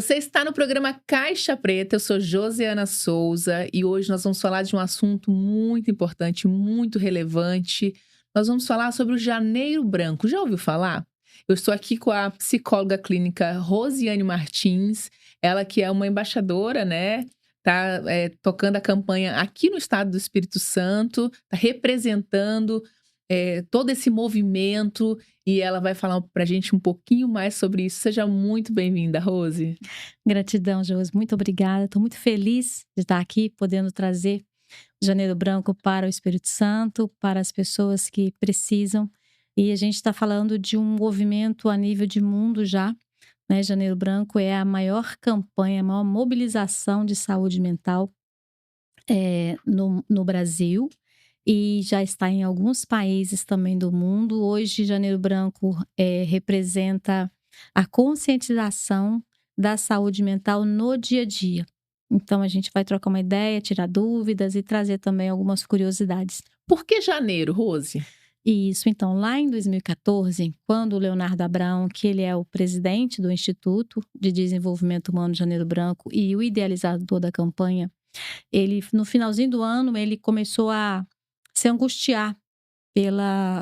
Você está no programa Caixa Preta, eu sou Josiana Souza e hoje nós vamos falar de um assunto muito importante, muito relevante. Nós vamos falar sobre o Janeiro Branco. Já ouviu falar? Eu estou aqui com a psicóloga clínica Rosiane Martins, ela que é uma embaixadora, né? Tá tocando a campanha aqui no estado do Espírito Santo, tá representando todo esse movimento e ela vai falar pra gente um pouquinho mais sobre isso. Seja muito bem-vinda, Rose. Gratidão, Josi. Muito obrigada. Estou muito feliz de estar aqui, podendo trazer o Janeiro Branco para o Espírito Santo, para as pessoas que precisam. E a gente está falando de um movimento a nível de mundo já, né? Janeiro Branco é a maior campanha, a maior mobilização de saúde mental no Brasil. E já está em alguns países também do mundo. Hoje, Janeiro Branco representa a conscientização da saúde mental no dia a dia. Então, a gente vai trocar uma ideia, tirar dúvidas e trazer também algumas curiosidades. Por que janeiro, Rose? Isso, então, lá em 2014, quando o Leonardo Abrão, que ele é o presidente do Instituto de Desenvolvimento Humano Janeiro Branco e o idealizador da campanha, ele, no finalzinho do ano, ele começou a se angustiar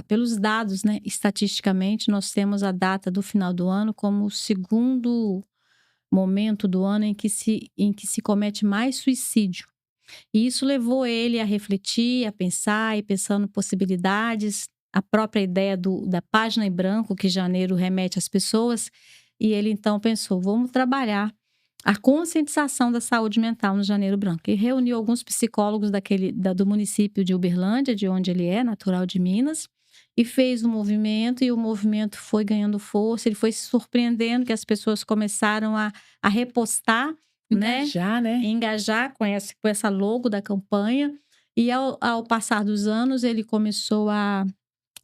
pelos dados, né? Estatisticamente, nós temos a data do final do ano como o segundo momento do ano em que se comete mais suicídio. E isso levou ele a refletir, a pensar e pensando possibilidades, a própria ideia da página em branco que janeiro remete às pessoas. E ele então pensou, vamos trabalhar a conscientização da saúde mental no Janeiro Branco. E reuniu alguns psicólogos do município de Uberlândia, de onde ele é, natural de Minas, e fez um movimento, e o movimento foi ganhando força, ele foi se surpreendendo que as pessoas começaram a repostar, Engajar, né? Engajar com essa logo da campanha. E ao passar dos anos, ele começou a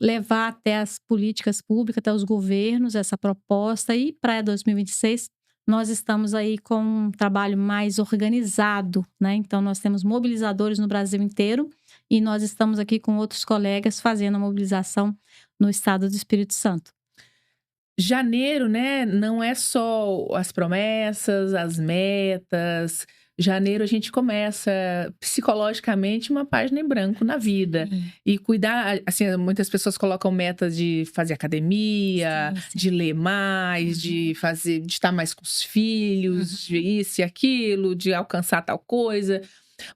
levar até as políticas públicas, até os governos, essa proposta. E para 2026, nós estamos aí com um trabalho mais organizado, né? Então, nós temos mobilizadores no Brasil inteiro e nós estamos aqui com outros colegas fazendo a mobilização no estado do Espírito Santo. Janeiro, né, não é só as promessas, as metas. Janeiro a gente começa psicologicamente uma página em branco na vida. E cuidar, assim, muitas pessoas colocam metas de fazer academia, Sim. de ler mais, de estar mais com os filhos, de isso e aquilo, de alcançar tal coisa.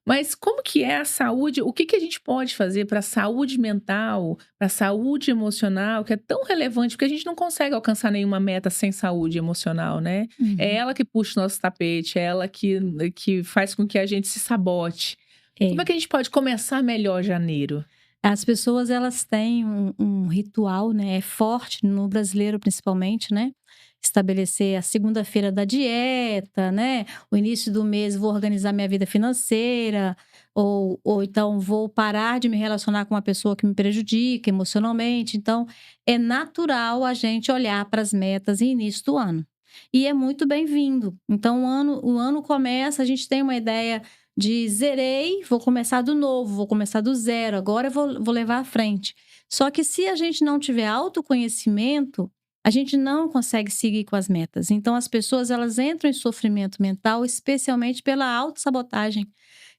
Mas como que é a saúde? O que que a gente pode fazer para a saúde mental, para a saúde emocional, que é tão relevante, porque a gente não consegue alcançar nenhuma meta sem saúde emocional, né? É ela que puxa o nosso tapete, é ela que faz com que a gente se sabote. Como é que a gente pode começar melhor janeiro? As pessoas, elas têm um ritual, né? É forte no brasileiro, principalmente, né? Estabelecer a segunda-feira da dieta, né? O início do mês vou organizar minha vida financeira, ou então vou parar de me relacionar com uma pessoa que me prejudica emocionalmente. Então, é natural a gente olhar para as metas em início do ano. E é muito bem-vindo. Então, o ano começa, a gente tem uma ideia de zerei, vou começar do novo, vou começar do zero, agora eu vou levar à frente. Só que se a gente não tiver autoconhecimento, a gente não consegue seguir com as metas. Então, as pessoas, elas entram em sofrimento mental, especialmente pela autossabotagem.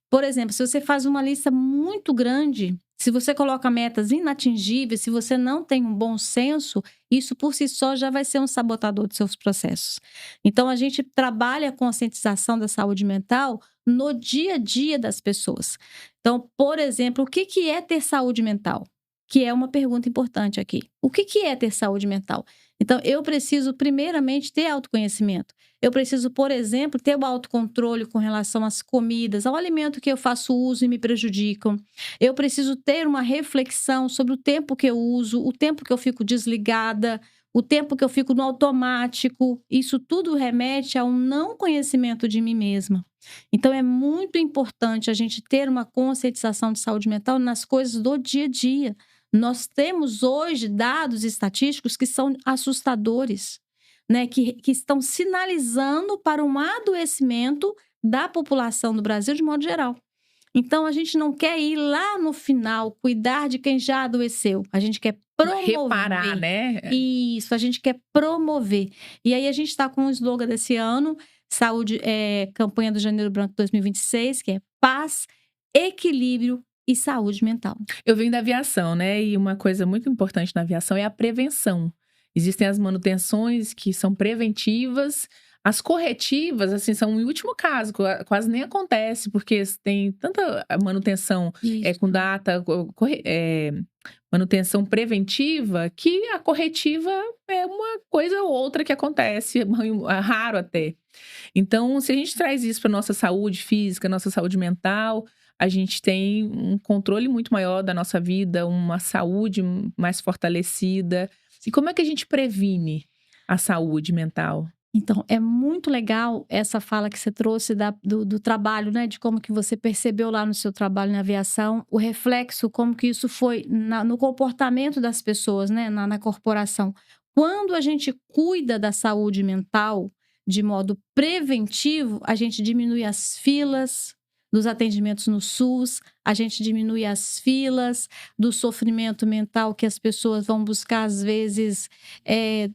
Por exemplo, se você faz uma lista muito grande, se você coloca metas inatingíveis, se você não tem um bom senso, isso por si só já vai ser um sabotador dos seus processos. Então, a gente trabalha a conscientização da saúde mental no dia a dia das pessoas. Então, por exemplo, o que é ter saúde mental? Que é uma pergunta importante aqui. O que é ter saúde mental? Então, eu preciso, primeiramente, ter autoconhecimento. Eu preciso, por exemplo, ter o autocontrole com relação às comidas, ao alimento que eu faço uso e me prejudicam. Eu preciso ter uma reflexão sobre o tempo que eu uso, o tempo que eu fico desligada, o tempo que eu fico no automático. Isso tudo remete a um não conhecimento de mim mesma. Então, é muito importante a gente ter uma conscientização de saúde mental nas coisas do dia a dia. Nós temos hoje dados estatísticos que são assustadores, né? Que estão sinalizando para um adoecimento da população do Brasil de modo geral. Então, a gente não quer ir lá no final, cuidar de quem já adoeceu. A gente quer promover. Reparar, né? Isso, a gente quer promover. E aí, a gente está com o slogan desse ano, saúde, campanha do Janeiro Branco 2026, que é paz, equilíbrio e saúde mental. Eu venho da aviação, né? E uma coisa muito importante na aviação é a prevenção. Existem as manutenções que são preventivas, as corretivas, assim, são em último caso, quase nem acontece, porque tem tanta manutenção Isso. com data, manutenção preventiva, que a corretiva é uma coisa ou outra que acontece, é raro até. Então, se a gente traz isso para nossa saúde física, nossa saúde mental, a gente tem um controle muito maior da nossa vida, uma saúde mais fortalecida. E como é que a gente previne a saúde mental? Então, é muito legal essa fala que você trouxe do trabalho, né? De como que você percebeu lá no seu trabalho na aviação, o reflexo, como que isso foi no comportamento das pessoas, né? Na corporação. Quando a gente cuida da saúde mental de modo preventivo, a gente diminui as filas dos atendimentos no SUS, a gente diminui as filas do sofrimento mental que as pessoas vão buscar, às vezes,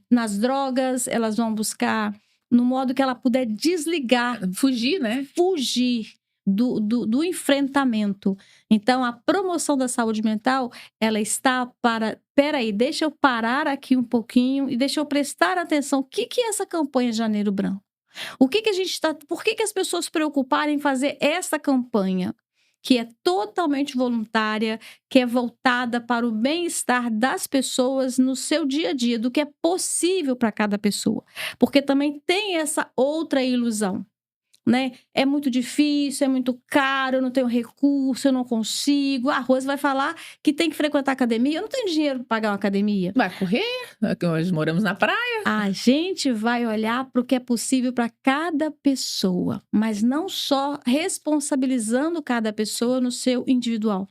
nas drogas, elas vão buscar no modo que ela puder desligar. Fugir, né? Fugir do enfrentamento. Então, a promoção da saúde mental, ela está para... Peraí, deixa eu parar aqui um pouquinho e deixa eu prestar atenção. O que é essa campanha Janeiro Branco? O que a gente está... Por que as pessoas se preocuparem em fazer essa campanha, que é totalmente voluntária, que é voltada para o bem-estar das pessoas no seu dia a dia, do que é possível para cada pessoa? Porque também tem essa outra ilusão, né? É muito difícil, é muito caro, eu não tenho recurso, eu não consigo. A Rose vai falar que tem que frequentar academia. Eu não tenho dinheiro para pagar uma academia. Vai correr? Nós moramos na praia. A gente vai olhar para o que é possível para cada pessoa, mas não só responsabilizando cada pessoa no seu individual.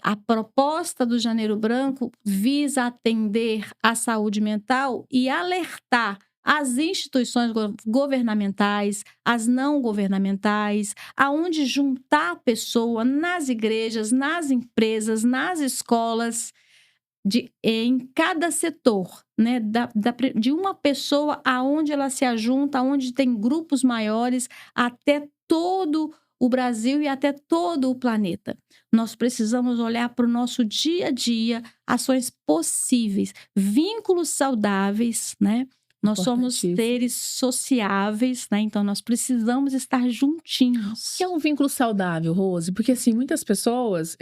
A proposta do Janeiro Branco visa atender à saúde mental e alertar as instituições governamentais, as não governamentais, aonde juntar a pessoa nas igrejas, nas empresas, nas escolas, em cada setor, né? De uma pessoa aonde ela se ajunta, aonde tem grupos maiores, até todo o Brasil e até todo o planeta. Nós precisamos olhar para o nosso dia a dia, ações possíveis, vínculos saudáveis, né? Nós somos seres sociáveis, né? Então, nós precisamos estar juntinhos. O que é um vínculo saudável, Rose? Porque, assim, muitas pessoas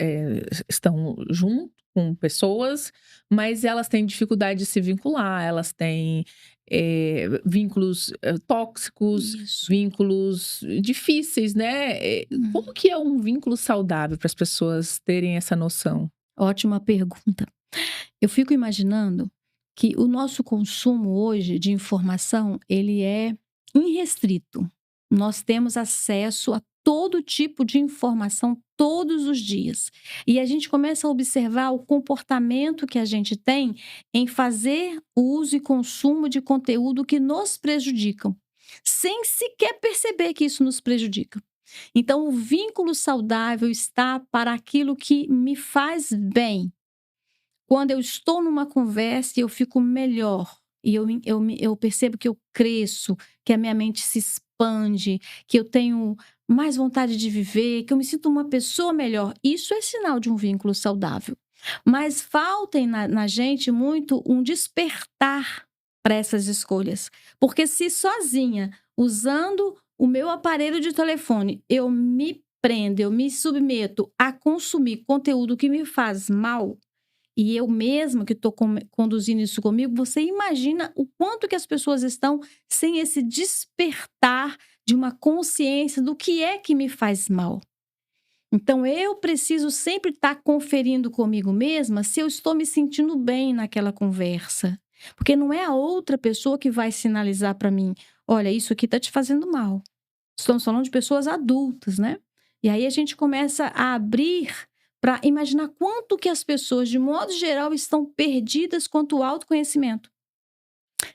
estão junto com pessoas, mas elas têm dificuldade de se vincular, elas têm vínculos tóxicos, Isso. vínculos difíceis, né? Como que é um vínculo saudável para as pessoas terem essa noção? Ótima pergunta. Eu fico imaginando que o nosso consumo hoje de informação, ele é irrestrito. Nós temos acesso a todo tipo de informação todos os dias. E a gente começa a observar o comportamento que a gente tem em fazer uso e consumo de conteúdo que nos prejudicam, sem sequer perceber que isso nos prejudica. Então, o vínculo saudável está para aquilo que me faz bem. Quando eu estou numa conversa e eu fico melhor, e eu percebo que eu cresço, que a minha mente se expande, que eu tenho mais vontade de viver, que eu me sinto uma pessoa melhor, isso é sinal de um vínculo saudável. Mas falta na gente muito um despertar para essas escolhas. Porque se sozinha, usando o meu aparelho de telefone, eu me prendo, eu me submeto a consumir conteúdo que me faz mal, e eu mesma que estou conduzindo isso comigo, você imagina o quanto que as pessoas estão sem esse despertar de uma consciência do que é que me faz mal. Então, eu preciso sempre estar conferindo comigo mesma se eu estou me sentindo bem naquela conversa. Porque não é a outra pessoa que vai sinalizar para mim, olha, isso aqui está te fazendo mal. Estamos falando de pessoas adultas, né? E aí a gente começa a abrir para imaginar quanto que as pessoas, de modo geral, estão perdidas quanto ao autoconhecimento.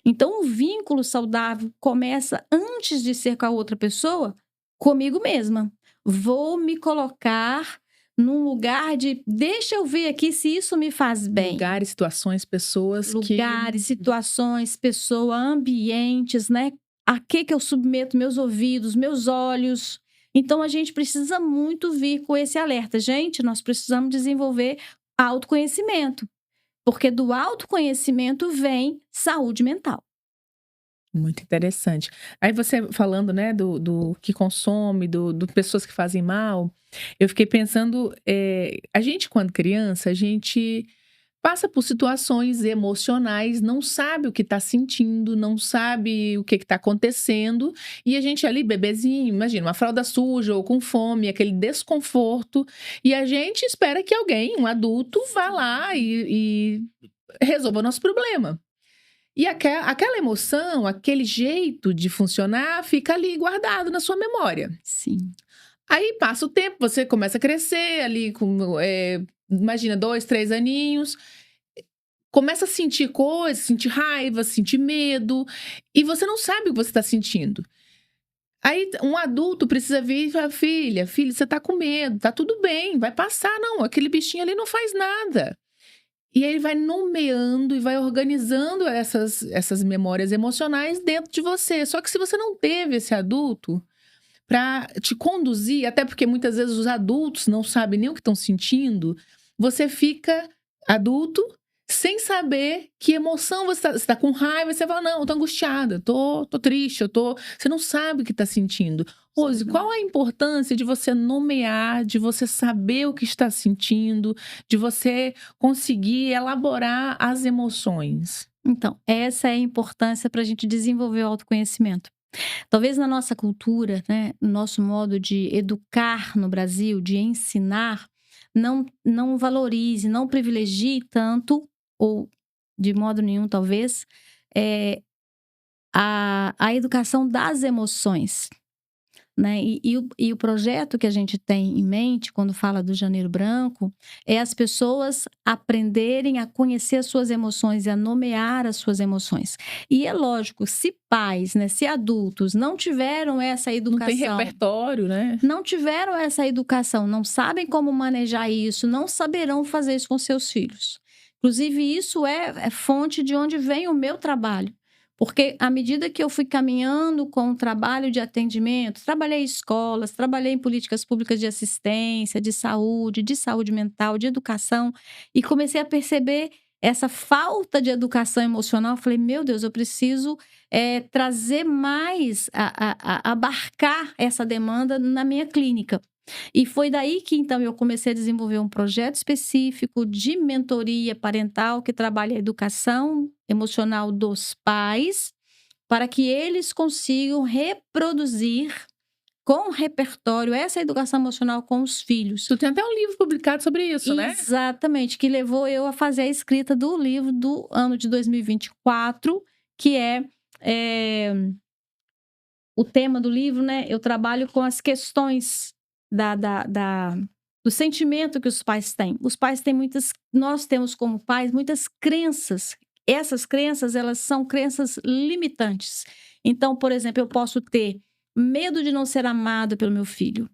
Então, o vínculo saudável começa antes de ser com a outra pessoa, comigo mesma. Vou me colocar num lugar de, deixa eu ver aqui se isso me faz bem. Lugares, situações, pessoas Lugares, situações, pessoas, ambientes, né? A que eu submeto meus ouvidos, meus olhos? Então, a gente precisa muito vir com esse alerta. Gente, nós precisamos desenvolver autoconhecimento, porque do autoconhecimento vem saúde mental. Muito interessante. Aí você falando, né, do que consome, do pessoas que fazem mal, eu fiquei pensando, a gente quando criança, a gente passa por situações emocionais, não sabe o que está sentindo, não sabe o que está acontecendo, e a gente ali, bebezinho, imagina, uma fralda suja ou com fome, aquele desconforto, e a gente espera que alguém, um adulto, vá lá e resolva o nosso problema. E aquela emoção, aquele jeito de funcionar fica ali guardado na sua memória. Sim. Aí passa o tempo, você começa a crescer ali com, imagina, 2, 3 aninhos, começa a sentir coisas, sentir raiva, sentir medo, e você não sabe o que você está sentindo. Aí um adulto precisa vir e falar: filha, você tá com medo, tá tudo bem, vai passar, não, aquele bichinho ali não faz nada. E aí ele vai nomeando e vai organizando essas memórias emocionais dentro de você. Só que se você não teve esse adulto para te conduzir, até porque muitas vezes os adultos não sabem nem o que estão sentindo, você fica adulto sem saber que emoção você está com raiva, você fala: não, eu tô angustiada, tô triste, você não sabe o que está sentindo. Rose, qual a importância de você nomear, de você saber o que está sentindo, de você conseguir elaborar as emoções? Então, essa é a importância para a gente desenvolver o autoconhecimento. Talvez na nossa cultura, né, no nosso modo de educar no Brasil, de ensinar, não valorize, não privilegie tanto, ou de modo nenhum, talvez, eh, a educação das emoções. Né? E o projeto que a gente tem em mente, quando fala do Janeiro Branco, é as pessoas aprenderem a conhecer as suas emoções e a nomear as suas emoções. E é lógico, se pais, né, se adultos não tiveram essa Não tem educação, repertório, né? não tiveram essa educação, não sabem como manejar isso, não saberão fazer isso com seus filhos. Inclusive, isso é fonte de onde vem o meu trabalho. Porque à medida que eu fui caminhando com o trabalho de atendimento, trabalhei em escolas, trabalhei em políticas públicas de assistência, de saúde mental, de educação, e comecei a perceber essa falta de educação emocional. Eu falei: meu Deus, eu preciso trazer mais, abarcar essa demanda na minha clínica. E foi daí que, então, eu comecei a desenvolver um projeto específico de mentoria parental que trabalha a educação emocional dos pais, para que eles consigam reproduzir com repertório essa educação emocional com os filhos. Tu tem até um livro publicado sobre isso, né? Exatamente, que levou eu a fazer a escrita do livro do ano de 2024, que o tema do livro, né? Eu trabalho com as questões do sentimento que os pais têm. Os pais têm nós temos como pais muitas crenças. Essas crenças, elas são crenças limitantes. Então, por exemplo, eu posso ter medo de não ser amado pelo meu filho.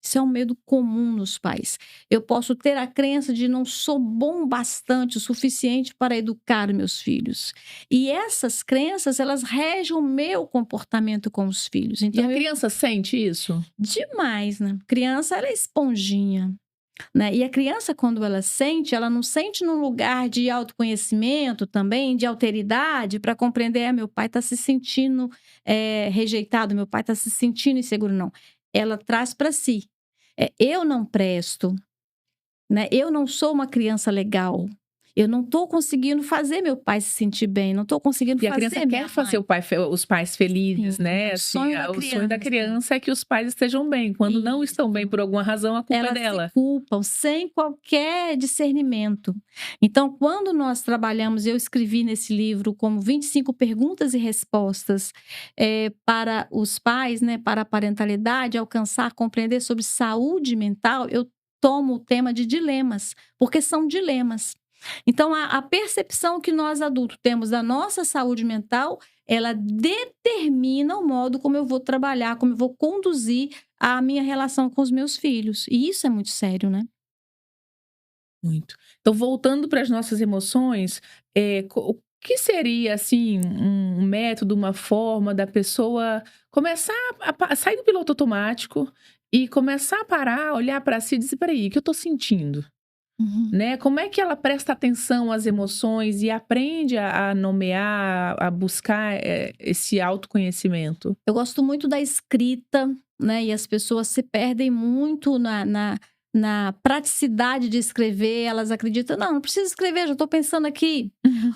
Isso é um medo comum nos pais. Eu posso ter a crença de não sou bom bastante, o suficiente para educar meus filhos. E essas crenças, elas regem o meu comportamento com os filhos. E Então, a criança sente isso? demais, né? Criança, ela é esponjinha, né? E a criança, quando ela sente, ela não sente num lugar de autoconhecimento também, de alteridade, para compreender: meu pai está se sentindo rejeitado, meu pai está se sentindo inseguro. Não. Ela traz para si. Eu não presto, né? Eu não sou uma criança legal. Eu não estou conseguindo fazer meu pai se sentir bem, não estou conseguindo E a fazer criança minha quer fazer mãe. os pais felizes, Sim, né? é o Assim, sonho da o sonho da criança. criança é que os pais estejam bem. Quando não estão bem Isso. por alguma razão, a culpa é Elas dela. se culpam sem qualquer discernimento. Então, quando nós trabalhamos, eu escrevi nesse livro como 25 perguntas e respostas para os pais, né, para a parentalidade, alcançar, compreender sobre saúde mental, eu tomo o tema de dilemas, porque são dilemas. Então, a percepção que nós adultos temos da nossa saúde mental, ela determina o modo como eu vou trabalhar, como eu vou conduzir a minha relação com os meus filhos. E isso é muito sério, né? Muito. Então, voltando para as nossas emoções, que seria, assim, um método, uma forma da pessoa começar a sair do piloto automático e começar a parar, olhar para si e dizer: "Espera aí, o que eu tô sentindo?", Uhum. né? Como é que ela presta atenção às emoções e aprende a nomear, a buscar, esse autoconhecimento? Eu gosto muito da escrita, né, e as pessoas se perdem muito na praticidade de escrever, elas acreditam: "Não, não preciso escrever, já estou pensando aqui".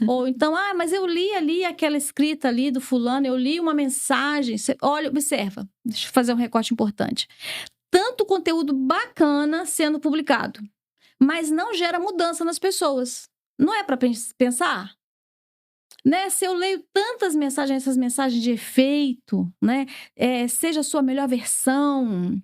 Ou então: "Ah, mas eu li ali aquela escrita ali do fulano, eu li uma mensagem". Você olha, observa, deixa eu fazer um recorte importante. Tanto conteúdo bacana sendo publicado, mas não gera mudança nas pessoas. Não é para pensar? Né, se eu leio tantas mensagens, essas mensagens de efeito, né, seja a sua melhor versão,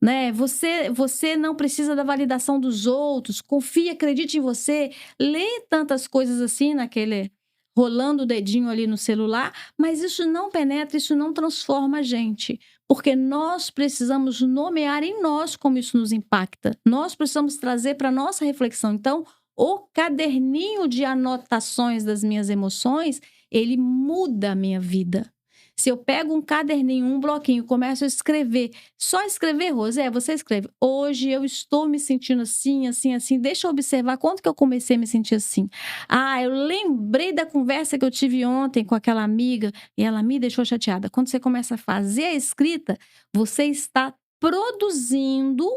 né, você não precisa da validação dos outros, confie, acredite em você, lê tantas coisas assim naquele rolando o dedinho ali no celular, mas isso não penetra, isso não transforma a gente, porque nós precisamos nomear em nós como isso nos impacta, nós precisamos trazer para nossa reflexão. Então, o caderninho de anotações das minhas emoções, ele muda a minha vida. Se eu pego um caderninho, um bloquinho, começo a escrever, só escrever, Rosé, você escreve: "Hoje eu estou me sentindo assim, assim, assim, deixa eu observar quando que eu comecei a me sentir assim. Ah, eu lembrei da conversa que eu tive ontem com aquela amiga e ela me deixou chateada". Quando você começa a fazer a escrita, você está produzindo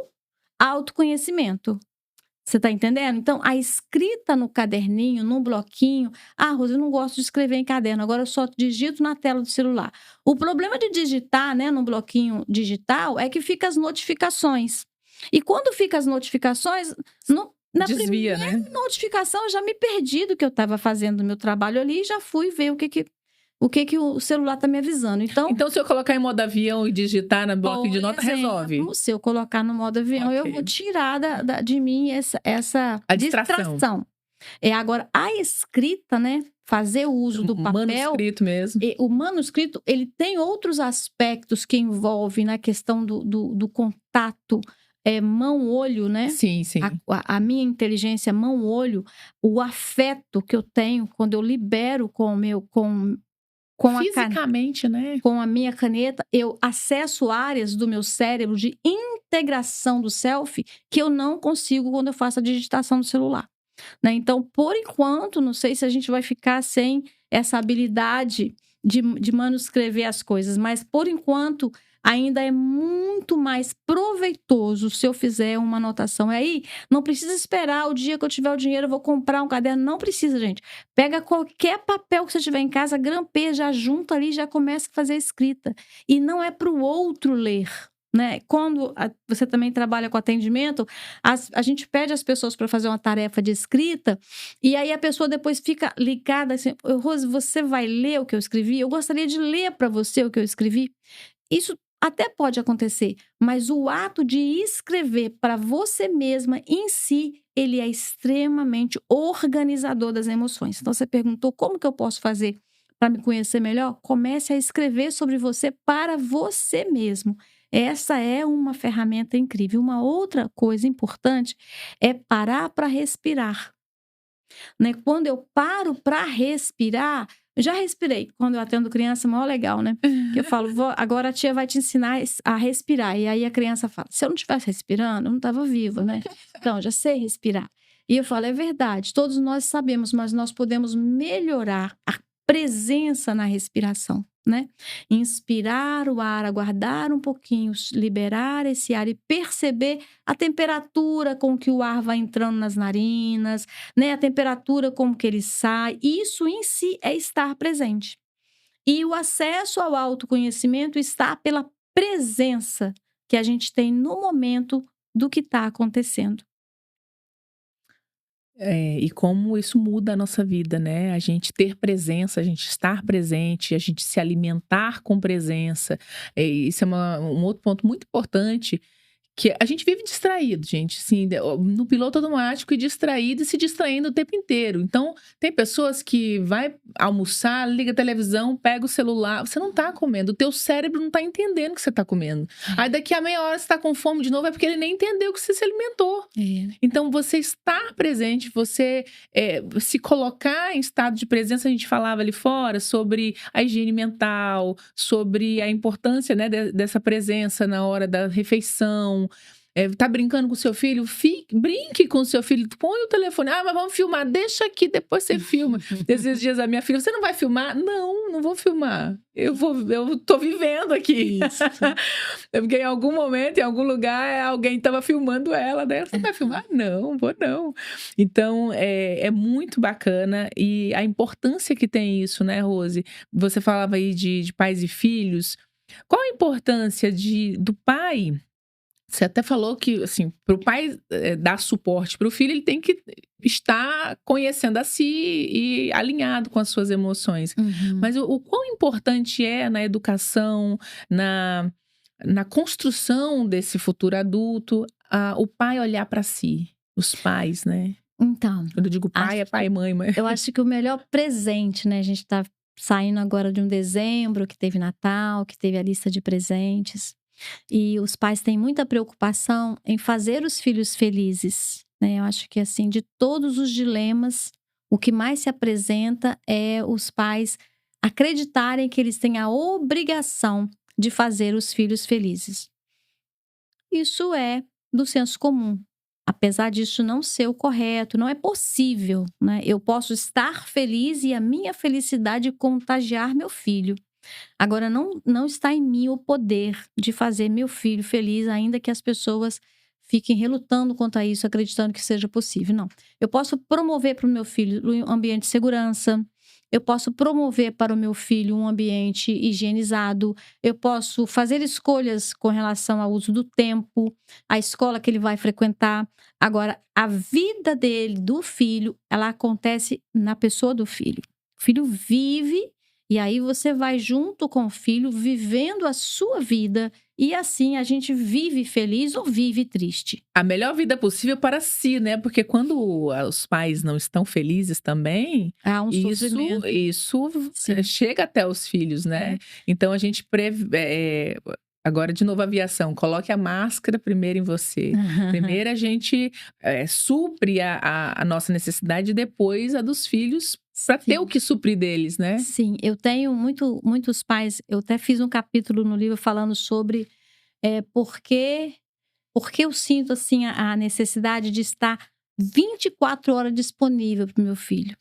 autoconhecimento. Você tá entendendo? Então, a escrita no caderninho, num bloquinho. "Ah, Rosa, eu não gosto de escrever em caderno, agora eu só digito na tela do celular". O problema de digitar, né, num bloquinho digital é que fica as notificações. E quando fica as notificações, na Desvia, primeira né? notificação eu já me perdi do que eu estava fazendo no meu trabalho ali e já fui ver o que que o celular tá me avisando. Então, Então, se eu colocar em modo avião e digitar no bloco por de nota, resolve? exemplo, se eu colocar no modo avião, eu vou Ok. tirar de mim essa A distração. distração. Agora, a escrita, né, fazer o uso do papel, Manuscrito mesmo. o manuscrito, ele tem outros aspectos que envolvem na questão do contato, mão-olho, né? Sim, sim. A minha inteligência mão-olho, o afeto que eu tenho quando eu libero com a caneta, Fisicamente, né? com a minha caneta, eu acesso áreas do meu cérebro de integração do self que eu não consigo quando eu faço a digitação no celular, né. Então, por enquanto, não sei se a gente vai ficar sem essa habilidade de manuscrever as coisas, mas por enquanto ainda é muito mais proveitoso se eu fizer uma anotação. E aí, não precisa esperar o dia que eu tiver o dinheiro, eu vou comprar um caderno, não precisa, gente. Pega qualquer papel que você tiver em casa, grampeia, já junta ali, já começa a fazer a escrita. E não é para o outro ler, né. Quando você também trabalha com atendimento, a gente pede às pessoas para fazer uma tarefa de escrita, e aí a pessoa depois fica ligada assim: "Rose, você vai ler o que eu escrevi? Eu gostaria de ler para você o que eu escrevi". Isso até pode acontecer, mas o ato de escrever para você mesma em si, ele é extremamente organizador das emoções. Então você perguntou: "Como que eu posso fazer para me conhecer melhor?". Comece a escrever sobre você para você mesmo. Essa é uma ferramenta incrível. Uma outra coisa importante é parar para respirar, né. Quando eu paro para respirar, já respirei. Quando eu atendo criança, mó legal, né. Que eu falo: "Vó, agora a tia vai te ensinar a respirar". E aí a criança fala: "Se eu não estivesse respirando, eu não estava viva, né. Então, já sei respirar". E eu falo: "É verdade, todos nós sabemos, mas nós podemos melhorar a presença na respiração, né. Inspirar o ar, aguardar um pouquinho, liberar esse ar e perceber a temperatura com que o ar vai entrando nas narinas, né, a temperatura como que ele sai, isso em si é estar presente. E o acesso ao autoconhecimento está pela presença que a gente tem no momento do que está acontecendo. E como isso muda a nossa vida, né? A gente ter presença, a gente estar presente, a gente se alimentar com presença. Isso é um outro ponto muito importante que a gente vive distraído, gente, assim, no piloto automático e distraído e se distraindo o tempo inteiro. Então, tem pessoas que vai almoçar, liga a televisão, pega o celular, você não tá comendo, o teu cérebro não tá entendendo o que você tá comendo. Aí daqui a meia hora você tá com fome de novo, é porque ele nem entendeu que você se alimentou. Então, você estar presente, você se colocar em estado de presença, a gente falava ali fora sobre a higiene mental, sobre a importância, né, dessa presença na hora da refeição. Tá brincando com o seu filho? Brinque com o seu filho, põe o telefone. Mas vamos filmar, deixa aqui, depois você filma. Esses dias a minha filha, você não vai filmar? Não vou filmar. Eu tô vivendo aqui. Porque em algum momento, em algum lugar, alguém tava filmando ela. Daí ela, você vai filmar? Não, vou não. Então, é muito bacana. E a importância que tem isso, né, Rose? Você falava aí de pais e filhos. Qual a importância do pai? Você até falou que, assim, para o pai dar suporte para o filho, ele tem que estar conhecendo a si e alinhado com as suas emoções. Mas o quão importante é na educação, na construção desse futuro adulto, o pai olhar para si, os pais, né? Então, Quando eu digo pai, é pai e mãe, mas... eu acho que o melhor presente, né? A gente tá saindo agora de um dezembro, que teve Natal, que teve a lista de presentes. E os pais têm muita preocupação em fazer os filhos felizes, né? Eu acho que, assim, de todos os dilemas, o que mais se apresenta é os pais acreditarem que eles têm a obrigação de fazer os filhos felizes. Isso é do senso comum. Apesar disso não ser o correto, não é possível, né? Eu posso estar feliz e a minha felicidade contagiar meu filho. Agora, não está em mim o poder de fazer meu filho feliz, ainda que as pessoas fiquem relutando quanto a isso, acreditando que seja possível. Não. Eu posso promover para o meu filho um ambiente de segurança, eu posso promover para o meu filho um ambiente higienizado, eu posso fazer escolhas com relação ao uso do tempo, a escola que ele vai frequentar. Agora, a vida dele, do filho, ela acontece na pessoa do filho. O filho vive. E aí você vai junto com o filho, vivendo a sua vida, e assim a gente vive feliz ou vive triste. A melhor vida possível para si, né? Porque quando os pais não estão felizes também, Há um sofrimento. isso Sim. chega até os filhos, né? Então a gente agora, de novo, aviação. Coloque a máscara primeiro em você. Primeiro a gente supre a nossa necessidade e depois a dos filhos, para ter o que suprir deles, né? Sim, eu tenho muitos pais. Eu até fiz um capítulo no livro falando sobre por que eu sinto assim a necessidade de estar 24 horas disponível para o meu filho.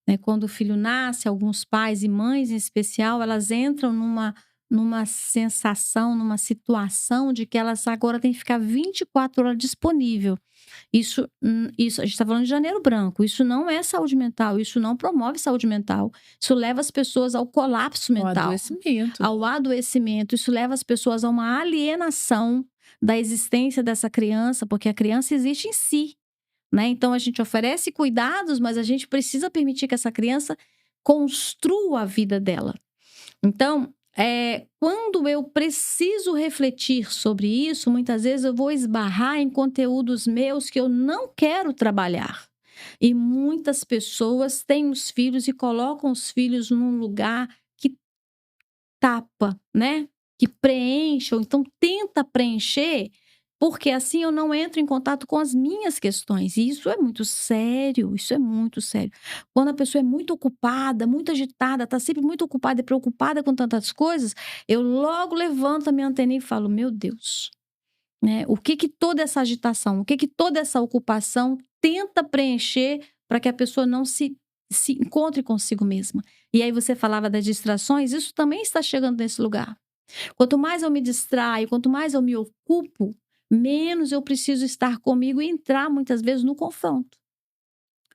Né? Quando o filho nasce, alguns pais e mães em especial, elas entram numa sensação, numa situação de que elas agora têm que ficar 24 horas disponível. Isso a gente está falando de janeiro branco. Isso não é saúde mental, isso não promove saúde mental. Isso leva as pessoas ao colapso mental, ao adoecimento. Isso leva as pessoas a uma alienação da existência dessa criança, porque a criança existe em si. Né? Então a gente oferece cuidados, mas a gente precisa permitir que essa criança construa a vida dela. Então, quando eu preciso refletir sobre isso, muitas vezes eu vou esbarrar em conteúdos meus que eu não quero trabalhar. E muitas pessoas têm os filhos e colocam os filhos num lugar que tapa, né? Que preenche, ou então tenta preencher, porque assim eu não entro em contato com as minhas questões. E isso é muito sério, isso é muito sério. Quando a pessoa é muito ocupada, muito agitada, está sempre muito ocupada e preocupada com tantas coisas, eu logo levanto a minha anteninha e falo, meu Deus, né? O que toda essa agitação, o que toda essa ocupação tenta preencher para que a pessoa não se encontre consigo mesma? E aí você falava das distrações, isso também está chegando nesse lugar. Quanto mais eu me distraio, quanto mais eu me ocupo, menos eu preciso estar comigo e entrar muitas vezes no confronto.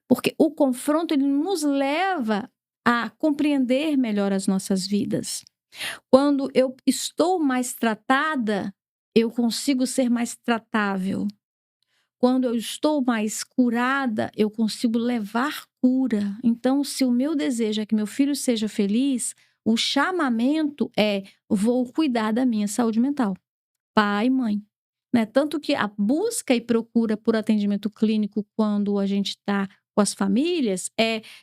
Porque o confronto ele nos leva a compreender melhor as nossas vidas. Quando eu estou mais tratada, eu consigo ser mais tratável. Quando eu estou mais curada, eu consigo levar cura. Então, se o meu desejo é que meu filho seja feliz, o chamamento vou cuidar da minha saúde mental. Pai e mãe. né? Tanto que a busca e procura por atendimento clínico quando a gente está com as famílias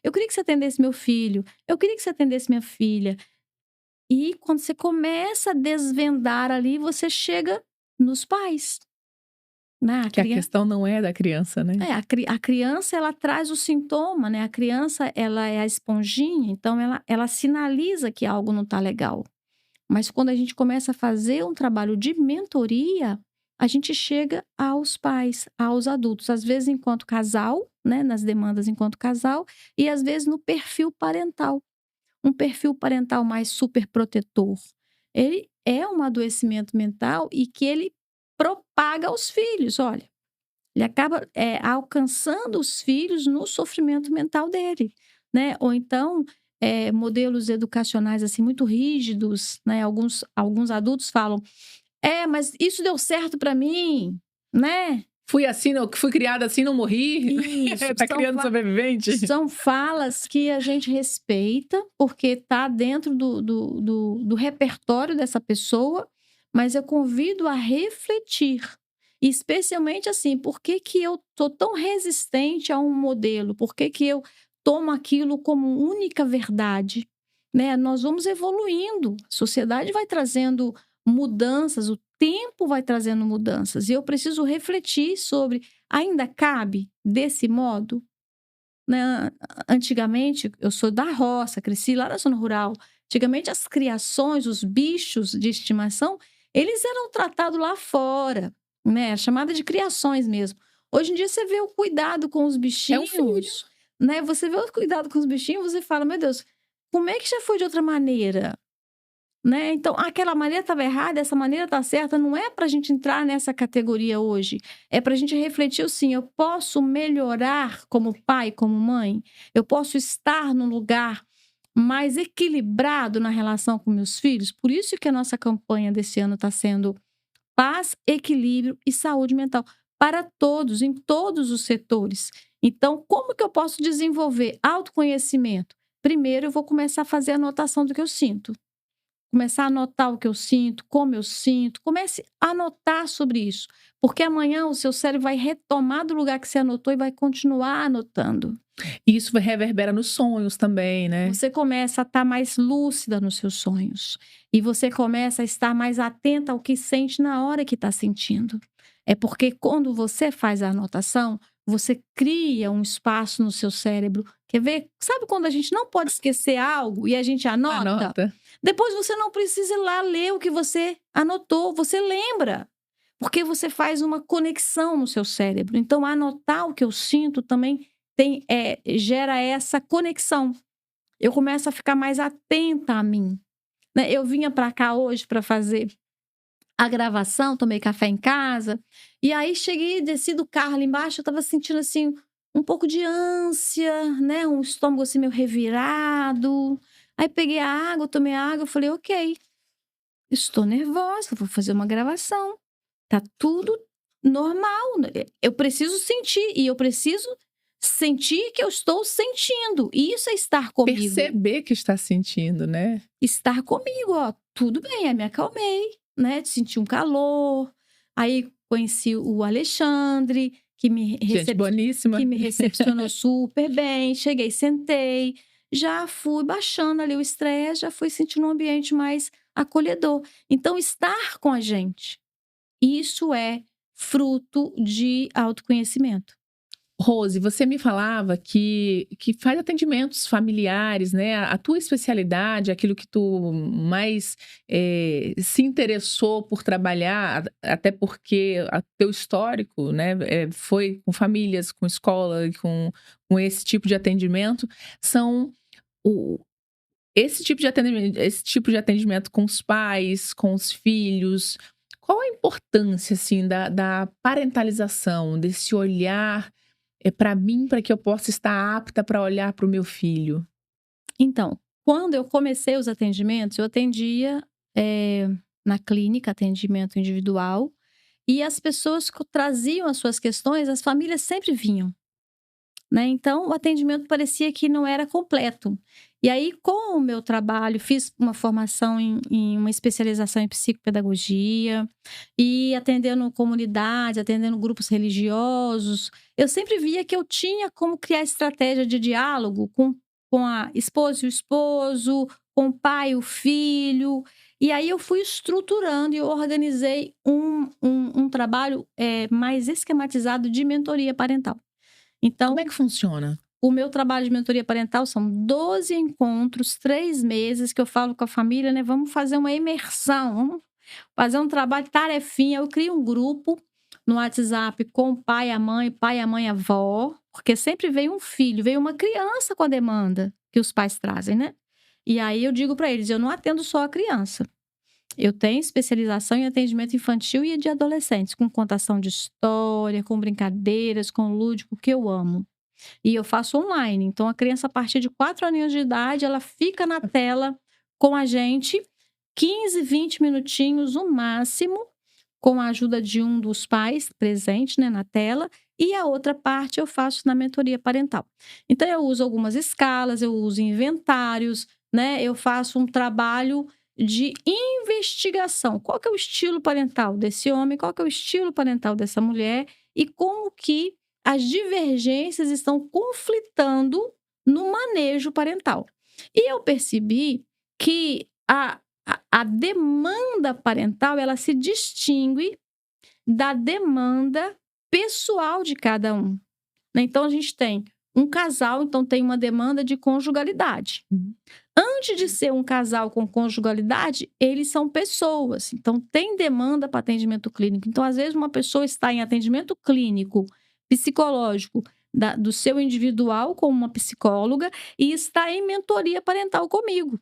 eu queria que você atendesse meu filho, eu queria que você atendesse minha filha. E quando você começa a desvendar ali, você chega nos pais, né? Que a questão não é da criança, né? A criança, ela traz o sintoma, né? A criança, ela é a esponjinha, então ela sinaliza que algo não está legal. Mas quando a gente começa a fazer um trabalho de mentoria, a gente chega aos pais, aos adultos, às vezes enquanto casal, né? Nas demandas enquanto casal, e às vezes no perfil parental. Um perfil parental mais superprotetor. Ele é um adoecimento mental e que ele propaga aos filhos, olha. Ele acaba alcançando os filhos no sofrimento mental dele, né? Ou então, modelos educacionais assim muito rígidos, né? Alguns adultos falam, mas isso deu certo para mim, né? Fui assim, fui criada assim, não morri. Isso, Tá criando sobrevivente. são falas que a gente respeita, porque tá dentro do repertório dessa pessoa, mas eu convido a refletir. Especialmente assim, por que que eu tô tão resistente a um modelo? Por que que eu tomo aquilo como única verdade? Né? Nós vamos evoluindo, a sociedade vai trazendo mudanças, o tempo vai trazendo mudanças, e eu preciso refletir sobre, ainda cabe desse modo? Né? Antigamente, eu sou da roça, cresci lá na zona rural. Antigamente, as criações, os bichos de estimação, eles eram tratados lá fora, né? Chamada de criações mesmo. Hoje em dia, você vê o cuidado com os É um bichinhos, filho. né? Você vê o cuidado com os bichinhos, você fala, meu Deus, como é que já foi de outra maneira? Né? Então, aquela maneira estava errada, essa maneira está certa, não é para a gente entrar nessa categoria hoje. É para a gente refletir assim: eu posso melhorar como pai, como mãe? Eu posso estar num lugar mais equilibrado na relação com meus filhos? Por isso que a nossa campanha desse ano está sendo paz, equilíbrio e saúde mental para todos, em todos os setores. Então, como que eu posso desenvolver autoconhecimento? Primeiro, eu vou começar a fazer a anotação do que eu sinto. Começar a anotar o que eu sinto, como eu sinto. Comece a anotar sobre isso. Porque amanhã o seu cérebro vai retomar do lugar que você anotou e vai continuar anotando. E isso reverbera nos sonhos também, né? Você começa a estar mais lúcida nos seus sonhos. E você começa a estar mais atenta ao que sente na hora que está sentindo. É porque quando você faz a anotação, você cria um espaço no seu cérebro. Quer ver? Sabe quando a gente não pode esquecer algo e a gente anota? Anota. Depois você não precisa ir lá ler o que você anotou, você lembra. Porque você faz uma conexão no seu cérebro. Então, anotar o que eu sinto também gera essa conexão. Eu começo a ficar mais atenta a mim. Né? Eu vinha para cá hoje para fazer a gravação, tomei café em casa. E aí cheguei, desci do carro ali embaixo, eu estava sentindo assim um pouco de ânsia, né? Um estômago assim meio revirado. Aí peguei a água, tomei água, eu falei, ok, estou nervosa, vou fazer uma gravação. Tá tudo normal. Eu preciso sentir, e eu preciso sentir que eu estou sentindo. Isso é estar comigo. Perceber que está sentindo, né? Estar comigo, ó, tudo bem, aí me acalmei, né? Senti um calor. Aí conheci o Alexandre, que Gente boníssima. que me recepcionou super bem. Cheguei, sentei, já fui baixando ali o estresse, já fui sentindo um ambiente mais acolhedor. Então, estar com a gente, isso é fruto de autoconhecimento. Rose, você me falava que faz atendimentos familiares, né? A tua especialidade, aquilo que tu mais se interessou por trabalhar, até porque o teu histórico, né, foi com famílias, com escola, e com esse tipo de atendimento, são esse tipo de atendimento com os pais, com os filhos. Qual a importância, assim, da parentalização, desse olhar para mim, para que eu possa estar apta para olhar para o meu filho? Então, quando eu comecei os atendimentos, eu atendia na clínica, atendimento individual, e as pessoas que traziam as suas questões, as famílias sempre vinham. né? Então, o atendimento parecia que não era completo. E aí, com o meu trabalho, fiz uma formação em uma especialização em psicopedagogia e atendendo comunidade, atendendo grupos religiosos. Eu sempre via que eu tinha como criar estratégia de diálogo com a esposa e o esposo, com o pai e o filho. E aí eu fui estruturando e eu organizei um trabalho mais esquematizado de mentoria parental. Então, Como é que funciona? o meu trabalho de mentoria parental são 12 encontros, 3 meses, que eu falo com a família, né? Vamos fazer uma imersão, vamos fazer um trabalho tarefinha. Eu crio um grupo no WhatsApp com o pai, a mãe, a avó, porque sempre vem um filho, vem uma criança com a demanda que os pais trazem, né? E aí eu digo para eles, eu não atendo só a criança. Eu tenho especialização em atendimento infantil e de adolescentes, com contação de história, com brincadeiras, com lúdico, que eu amo. E eu faço online. Então, a criança, a partir de 4 aninhos de idade, ela fica na tela com a gente 15, 20 minutinhos, o máximo, com a ajuda de um dos pais presente, né, na tela. E a outra parte eu faço na mentoria parental. Então, eu uso algumas escalas, eu uso inventários, né? Eu faço um trabalho de investigação. Qual que é o estilo parental desse homem? Qual que é o estilo parental dessa mulher? E como que as divergências estão conflitando no manejo parental. E eu percebi que a demanda parental, ela se distingue da demanda pessoal de cada um, né? Então, a gente tem um casal, então tem uma demanda de conjugalidade. Antes de ser um casal com conjugalidade, eles são pessoas. Então, tem demanda para atendimento clínico. Então, às vezes, uma pessoa está em atendimento clínico, psicológico, do seu individual com uma psicóloga e está em mentoria parental comigo.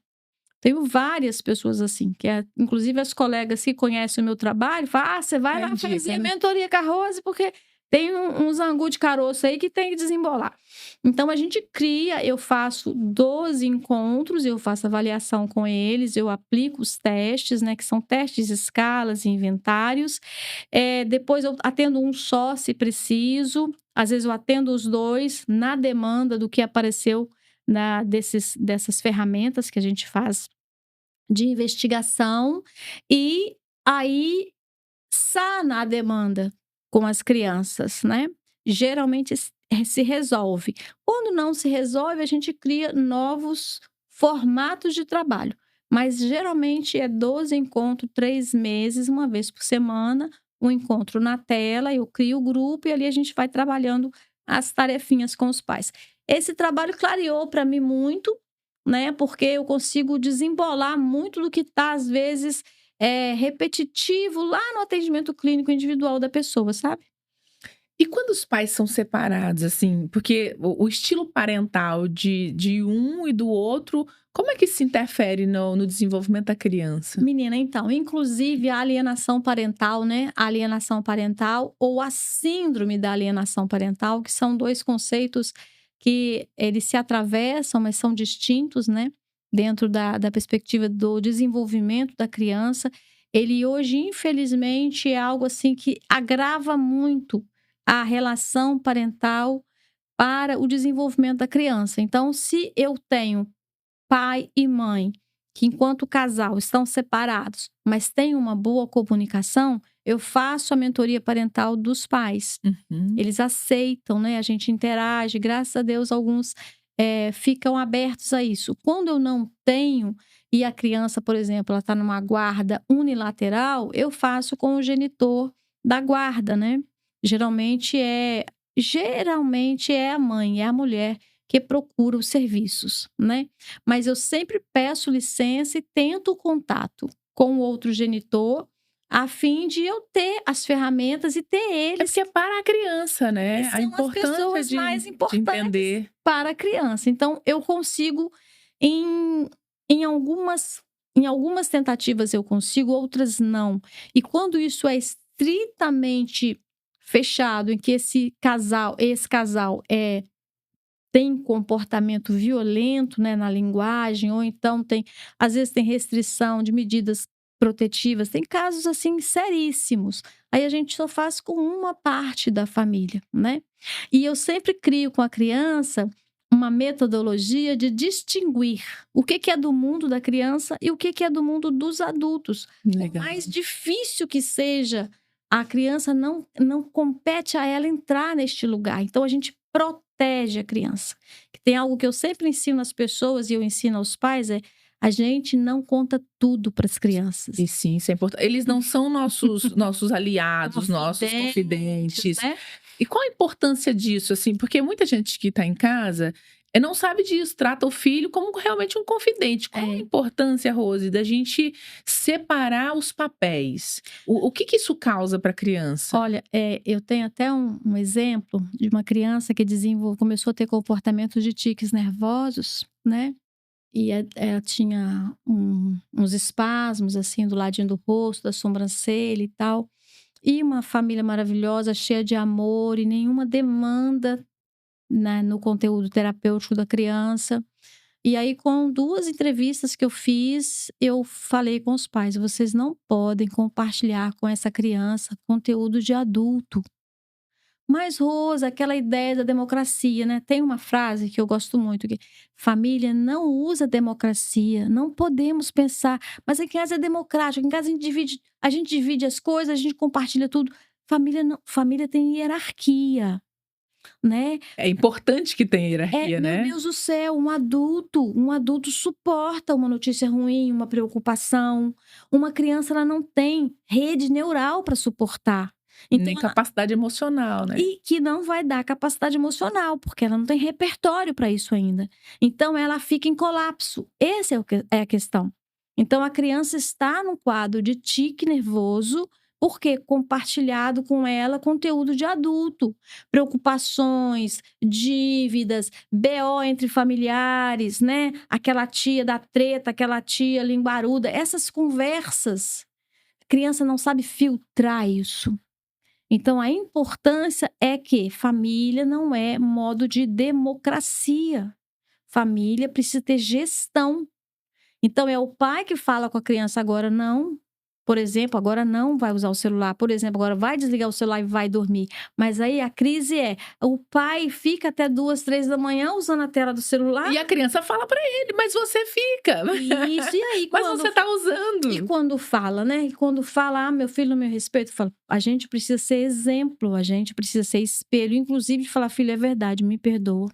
Tenho várias pessoas assim, inclusive as colegas que conhecem o meu trabalho, falam, você vai lá fazer mentoria com a Rose, porque tem uns angu de caroço aí que tem que desembolar. Então, a gente cria, eu faço 12 encontros, eu faço avaliação com eles, eu aplico os testes, né, que são testes, escalas e inventários. Depois eu atendo um só, se preciso. Às vezes eu atendo os dois na demanda do que apareceu dessas ferramentas que a gente faz de investigação. E aí sana a demanda com as crianças, né? Geralmente se resolve. Quando não se resolve, a gente cria novos formatos de trabalho. Mas geralmente é 12 encontros, 3 meses, uma vez por semana, um encontro na tela, eu crio o grupo e ali a gente vai trabalhando as tarefinhas com os pais. Esse trabalho clareou para mim muito, né? Porque eu consigo desembolar muito do que está, às vezes, repetitivo lá no atendimento clínico individual da pessoa, sabe? E quando os pais são separados, assim, porque o estilo parental de um e do outro, como é que se interfere no desenvolvimento da criança? Menina, então, inclusive a alienação parental, né? A alienação parental ou a síndrome da alienação parental, que são 2 conceitos que eles se atravessam, mas são distintos, né? Dentro da perspectiva do desenvolvimento da criança. Ele hoje, infelizmente, é algo assim que agrava muito a relação parental para o desenvolvimento da criança. Então, se eu tenho pai e mãe que, enquanto casal, estão separados, mas têm uma boa comunicação, eu faço a mentoria parental dos pais. Uhum. Eles aceitam, né? A gente interage, graças a Deus, alguns ficam abertos a isso. Quando eu não tenho, e a criança, por exemplo, ela está numa guarda unilateral, eu faço com o genitor da guarda, né? Geralmente é a mãe, é a mulher que procura os serviços, né? Mas eu sempre peço licença e tento o contato com o outro genitor, a fim de eu ter as ferramentas e ter É eles, porque é para a criança, né? que A são as importância pessoas mais de importantes entender. para a criança. Então, eu consigo, em, em algumas tentativas eu consigo, outras não. E quando isso é estritamente fechado, em que esse casal tem comportamento violento, né, na linguagem, ou então às vezes tem restrição de medidas protetivas. Tem casos, assim, seríssimos. Aí a gente só faz com uma parte da família, né? E eu sempre crio com a criança uma metodologia de distinguir o que é do mundo da criança e o que é do mundo dos adultos. Por Legal. mais difícil que seja, a criança não compete a ela entrar neste lugar. Então, a gente protege a criança. Tem algo que eu sempre ensino às pessoas e eu ensino aos pais, a gente não conta tudo para as crianças. E sim, isso é importante. Eles não são nossos aliados, nossos confidentes. Né? E qual a importância disso, assim? Porque muita gente que está em casa não sabe disso, trata o filho como realmente um confidente. Qual a importância, Rose, da gente separar os papéis? O que isso causa para a criança? Olha, eu tenho até um exemplo de uma criança que começou a ter comportamento de tiques nervosos, né? E ela tinha uns espasmos, assim, do ladinho do rosto, da sobrancelha e tal. E uma família maravilhosa, cheia de amor e nenhuma demanda, né, no conteúdo terapêutico da criança. E aí, com 2 entrevistas que eu fiz, eu falei com os pais: vocês não podem compartilhar com essa criança conteúdo de adulto. Mas, Rosa, aquela ideia da democracia, né? Tem uma frase que eu gosto muito, que família não usa democracia, não podemos pensar, mas em casa é democrático, em casa a gente divide as coisas, a gente compartilha tudo. Família não, família tem hierarquia, né? É importante que tenha hierarquia, né? Meu Deus do céu, um adulto suporta uma notícia ruim, uma preocupação. Uma criança, ela não tem rede neural para suportar. Então, Nem capacidade emocional, né? E que não vai dar capacidade emocional, porque ela não tem repertório para isso ainda. Então, ela fica em colapso. Essa é a questão. Então, a criança está num quadro de tique nervoso, porque compartilhado com ela conteúdo de adulto, preocupações, dívidas, BO entre familiares, né? Aquela tia da treta, aquela tia linguaruda, essas conversas. A criança não sabe filtrar isso. Então, a importância é que família não é modo de democracia. Família precisa ter gestão. Então, é o pai que fala com a criança agora não. Por exemplo, agora não vai usar o celular. Por exemplo, agora vai desligar o celular e vai dormir. Mas aí a crise o pai fica até 2, 3 da manhã usando a tela do celular. E a criança fala para ele, mas você fica. Isso, e aí? Mas você tá usando. E quando fala, né? E quando fala, meu filho, no meu respeito, fala, a gente precisa ser exemplo, a gente precisa ser espelho. Inclusive, falar, filho, é verdade, me perdoa.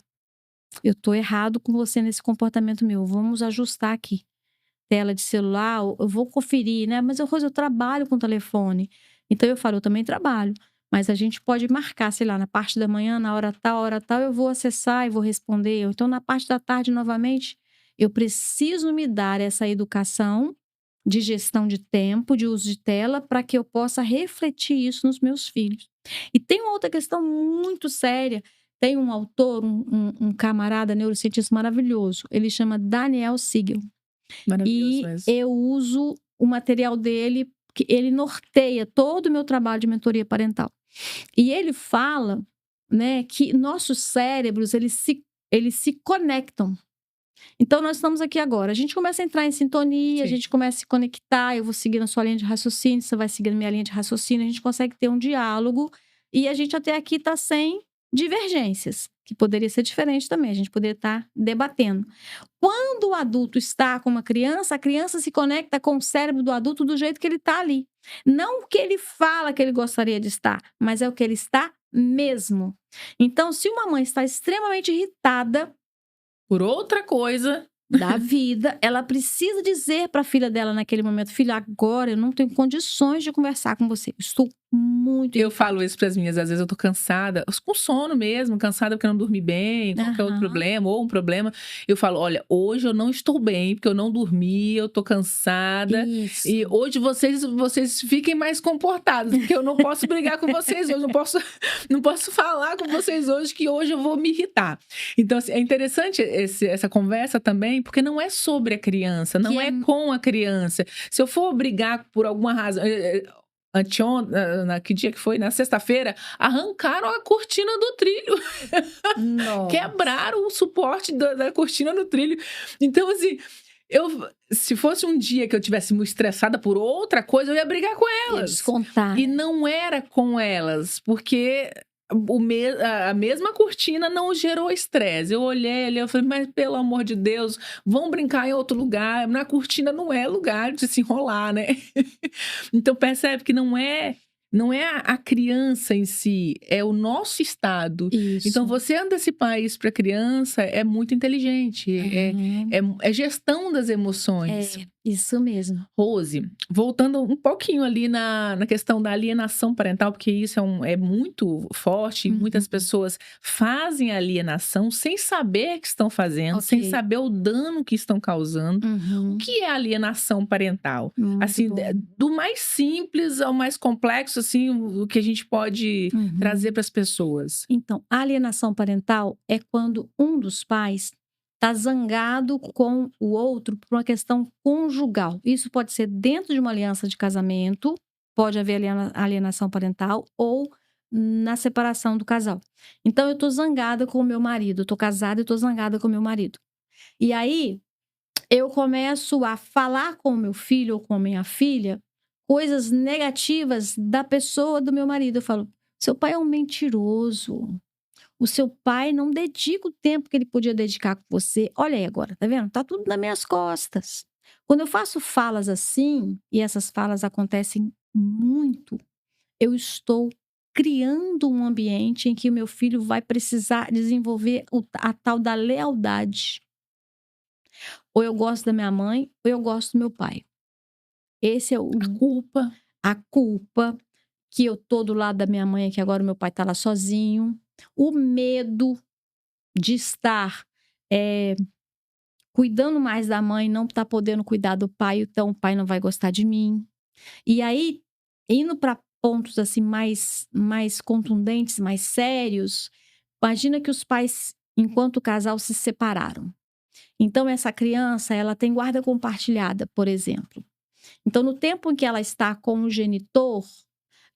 Eu tô errado com você nesse comportamento meu. Vamos ajustar aqui. Tela de celular, eu vou conferir, né? Mas eu trabalho com telefone. Então eu falo, eu também trabalho. Mas a gente pode marcar, sei lá, na parte da manhã, na hora tal, eu vou acessar e vou responder. Ou então na parte da tarde, novamente, eu preciso me dar essa educação de gestão de tempo, de uso de tela, para que eu possa refletir isso nos meus filhos. E tem uma outra questão muito séria. Tem um autor, um camarada neurocientista maravilhoso. Ele chama Daniel Siegel. E eu uso o material dele, que ele norteia todo o meu trabalho de mentoria parental. E ele fala, né, que nossos cérebros, eles se conectam. Então, nós estamos aqui agora. A gente começa a entrar em sintonia, sim, a gente começa a se conectar. Eu vou seguir na sua linha de raciocínio, você vai seguir na minha linha de raciocínio. A gente consegue ter um diálogo. E a gente até aqui está sem divergências, que poderia ser diferente também. A gente poderia estar debatendo. Quando o adulto está com uma criança, a criança se conecta com o cérebro do adulto do jeito que ele está ali. Não o que ele fala que ele gostaria de estar, mas é o que ele está mesmo. Então, se uma mãe está extremamente irritada por outra coisa da vida, ela precisa dizer para a filha dela naquele momento: filha, agora eu não tenho condições de conversar com você. Estou muito... Eu falo isso para as minhas, às vezes eu tô cansada, com sono mesmo, cansada porque eu não dormi bem, qualquer outro problema, ou um problema. Eu falo, olha, hoje eu não estou bem, porque eu não dormi, eu tô cansada. Isso. E hoje vocês fiquem mais comportados, porque eu não posso brigar com vocês hoje, não posso falar com vocês hoje, que hoje eu vou me irritar. Então, assim, é interessante essa conversa também, porque não é sobre a criança, não é com a criança. Se eu for brigar por alguma razão... que dia que foi? Na sexta-feira, arrancaram a cortina do trilho. Quebraram o suporte da cortina do trilho. Então, assim, Se fosse um dia que eu tivesse muito estressada por outra coisa, eu ia brigar com Ia elas. descontar. E não era com elas, porque a mesma cortina não gerou estresse. Eu olhei ali, eu falei, mas pelo amor de Deus, vão brincar em outro lugar. Na cortina não é lugar de se enrolar, né? Então percebe que não é a criança em si, é o nosso estado. Então Isso. você antecipar isso para a criança é muito inteligente, Uhum. é gestão das emoções. É, isso mesmo. Rose, voltando um pouquinho ali na questão da alienação parental, porque isso é muito forte, e muitas Uhum. pessoas fazem alienação sem saber que estão fazendo, sem Ok. saber o dano que estão causando. O Uhum. que é alienação parental? Muito Assim, bom. do mais simples ao mais complexo, assim, o que a gente pode Uhum. trazer para as pessoas. Então, a alienação parental é quando um dos pais está zangado com o outro por uma questão conjugal. Isso pode ser dentro de uma aliança de casamento, pode haver alienação parental, ou na separação do casal. Então, eu estou zangada com o meu marido, estou casada e estou zangada com o meu marido. E aí, eu começo a falar com o meu filho ou com a minha filha coisas negativas da pessoa do meu marido. Eu falo, seu pai é um mentiroso. O seu pai não dedica o tempo que ele podia dedicar com você. Olha aí agora, tá vendo? Tá tudo nas minhas costas. Quando eu faço falas assim, e essas falas acontecem muito, eu estou criando um ambiente em que o meu filho vai precisar desenvolver a tal da lealdade. Ou eu gosto da minha mãe, ou eu gosto do meu pai. Esse é a culpa que eu tô do lado da minha mãe, que agora o meu pai tá lá sozinho. O medo de estar cuidando mais da mãe, não tá podendo cuidar do pai, então o pai não vai gostar de mim. E aí, indo para pontos assim mais contundentes, mais sérios, imagina que os pais, enquanto casal, se separaram. Então essa criança, ela tem guarda compartilhada, por exemplo. Então, no tempo em que ela está com o genitor,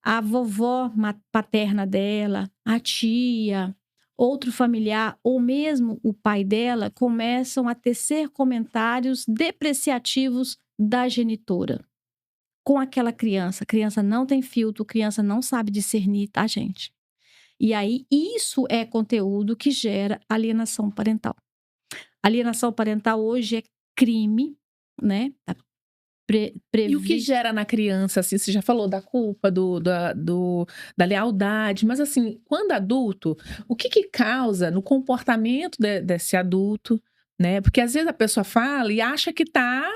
a vovó paterna dela, a tia, outro familiar ou mesmo o pai dela começam a tecer comentários depreciativos da genitora com aquela criança. A criança não tem filtro, a criança não sabe discernir, tá, gente? E aí, isso é conteúdo que gera alienação parental. Alienação parental hoje é crime, né? Tá E o que gera na criança, assim, você já falou da culpa, da lealdade, mas assim, quando adulto, o que causa no comportamento desse adulto, né? Porque às vezes a pessoa fala e acha que tá,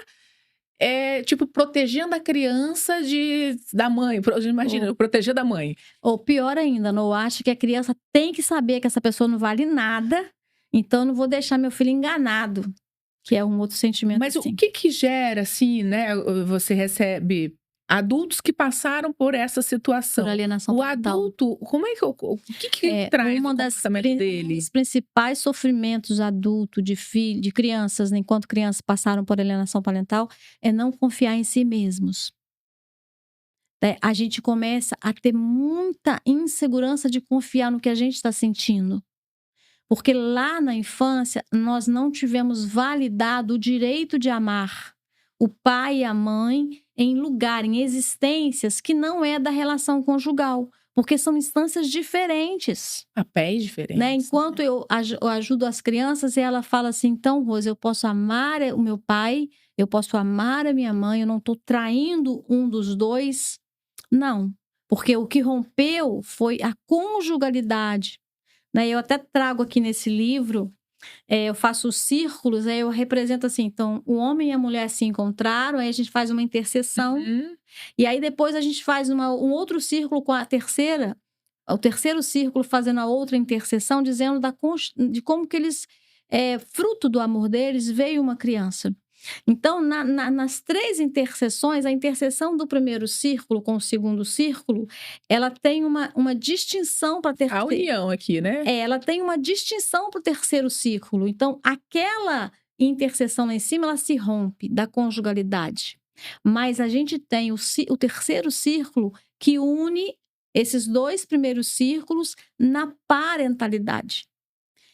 tipo, protegendo a criança da mãe. Imagina, proteger da mãe. Ou pior ainda, não acha que a criança tem que saber que essa pessoa não vale nada, então não vou deixar meu filho enganado, que é um outro sentimento Mas assim. o que gera, assim, né? Você recebe adultos que passaram por essa situação. Por alienação O parental. adulto, como é que o que traz Uma o das comportamento dele? dos principais sofrimentos adulto de crianças, né, enquanto crianças passaram por alienação parental, é não confiar em si mesmos. A gente começa a ter muita insegurança de confiar no que a gente está sentindo. Porque lá na infância, nós não tivemos validado o direito de amar o pai e a mãe em lugar, em existências que não é da relação conjugal. Porque são instâncias diferentes. Papéis diferentes. Né? Enquanto eu ajudo as crianças e ela fala assim, então, Rose, eu posso amar o meu pai, eu posso amar a minha mãe, eu não estou traindo um dos dois. Não, porque o que rompeu foi a conjugalidade. Né? Eu até trago aqui nesse livro, eu faço os círculos, aí eu represento assim, então o homem e a mulher se encontraram, aí a gente faz uma interseção, e aí depois a gente faz um outro círculo com a terceira, o terceiro círculo fazendo a outra interseção, dizendo de como que eles, fruto do amor deles, veio uma criança. Então, nas três interseções, a interseção do primeiro círculo com o segundo círculo, ela tem uma distinção para ter... A união aqui, né? Ela tem uma distinção para o terceiro círculo. Então, aquela interseção lá em cima, ela se rompe da conjugalidade. Mas a gente tem o terceiro círculo que une esses dois primeiros círculos na parentalidade.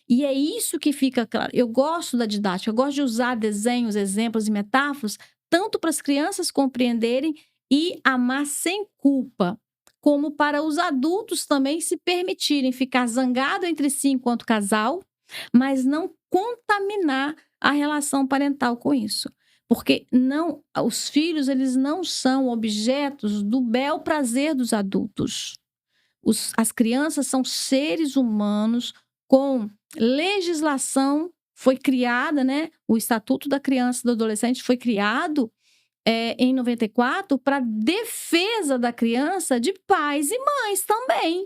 E é isso que fica claro. Eu gosto da didática, eu gosto de usar desenhos, exemplos e metáforas, tanto para as crianças compreenderem e amar sem culpa, como para os adultos também se permitirem ficar zangado entre si enquanto casal, mas não contaminar a relação parental com isso. Porque não, os filhos, eles não são objetos do bel prazer dos adultos. As crianças são seres humanos com legislação, foi criada, né? O Estatuto da Criança e do Adolescente foi criado em 94 para defesa da criança de pais e mães também,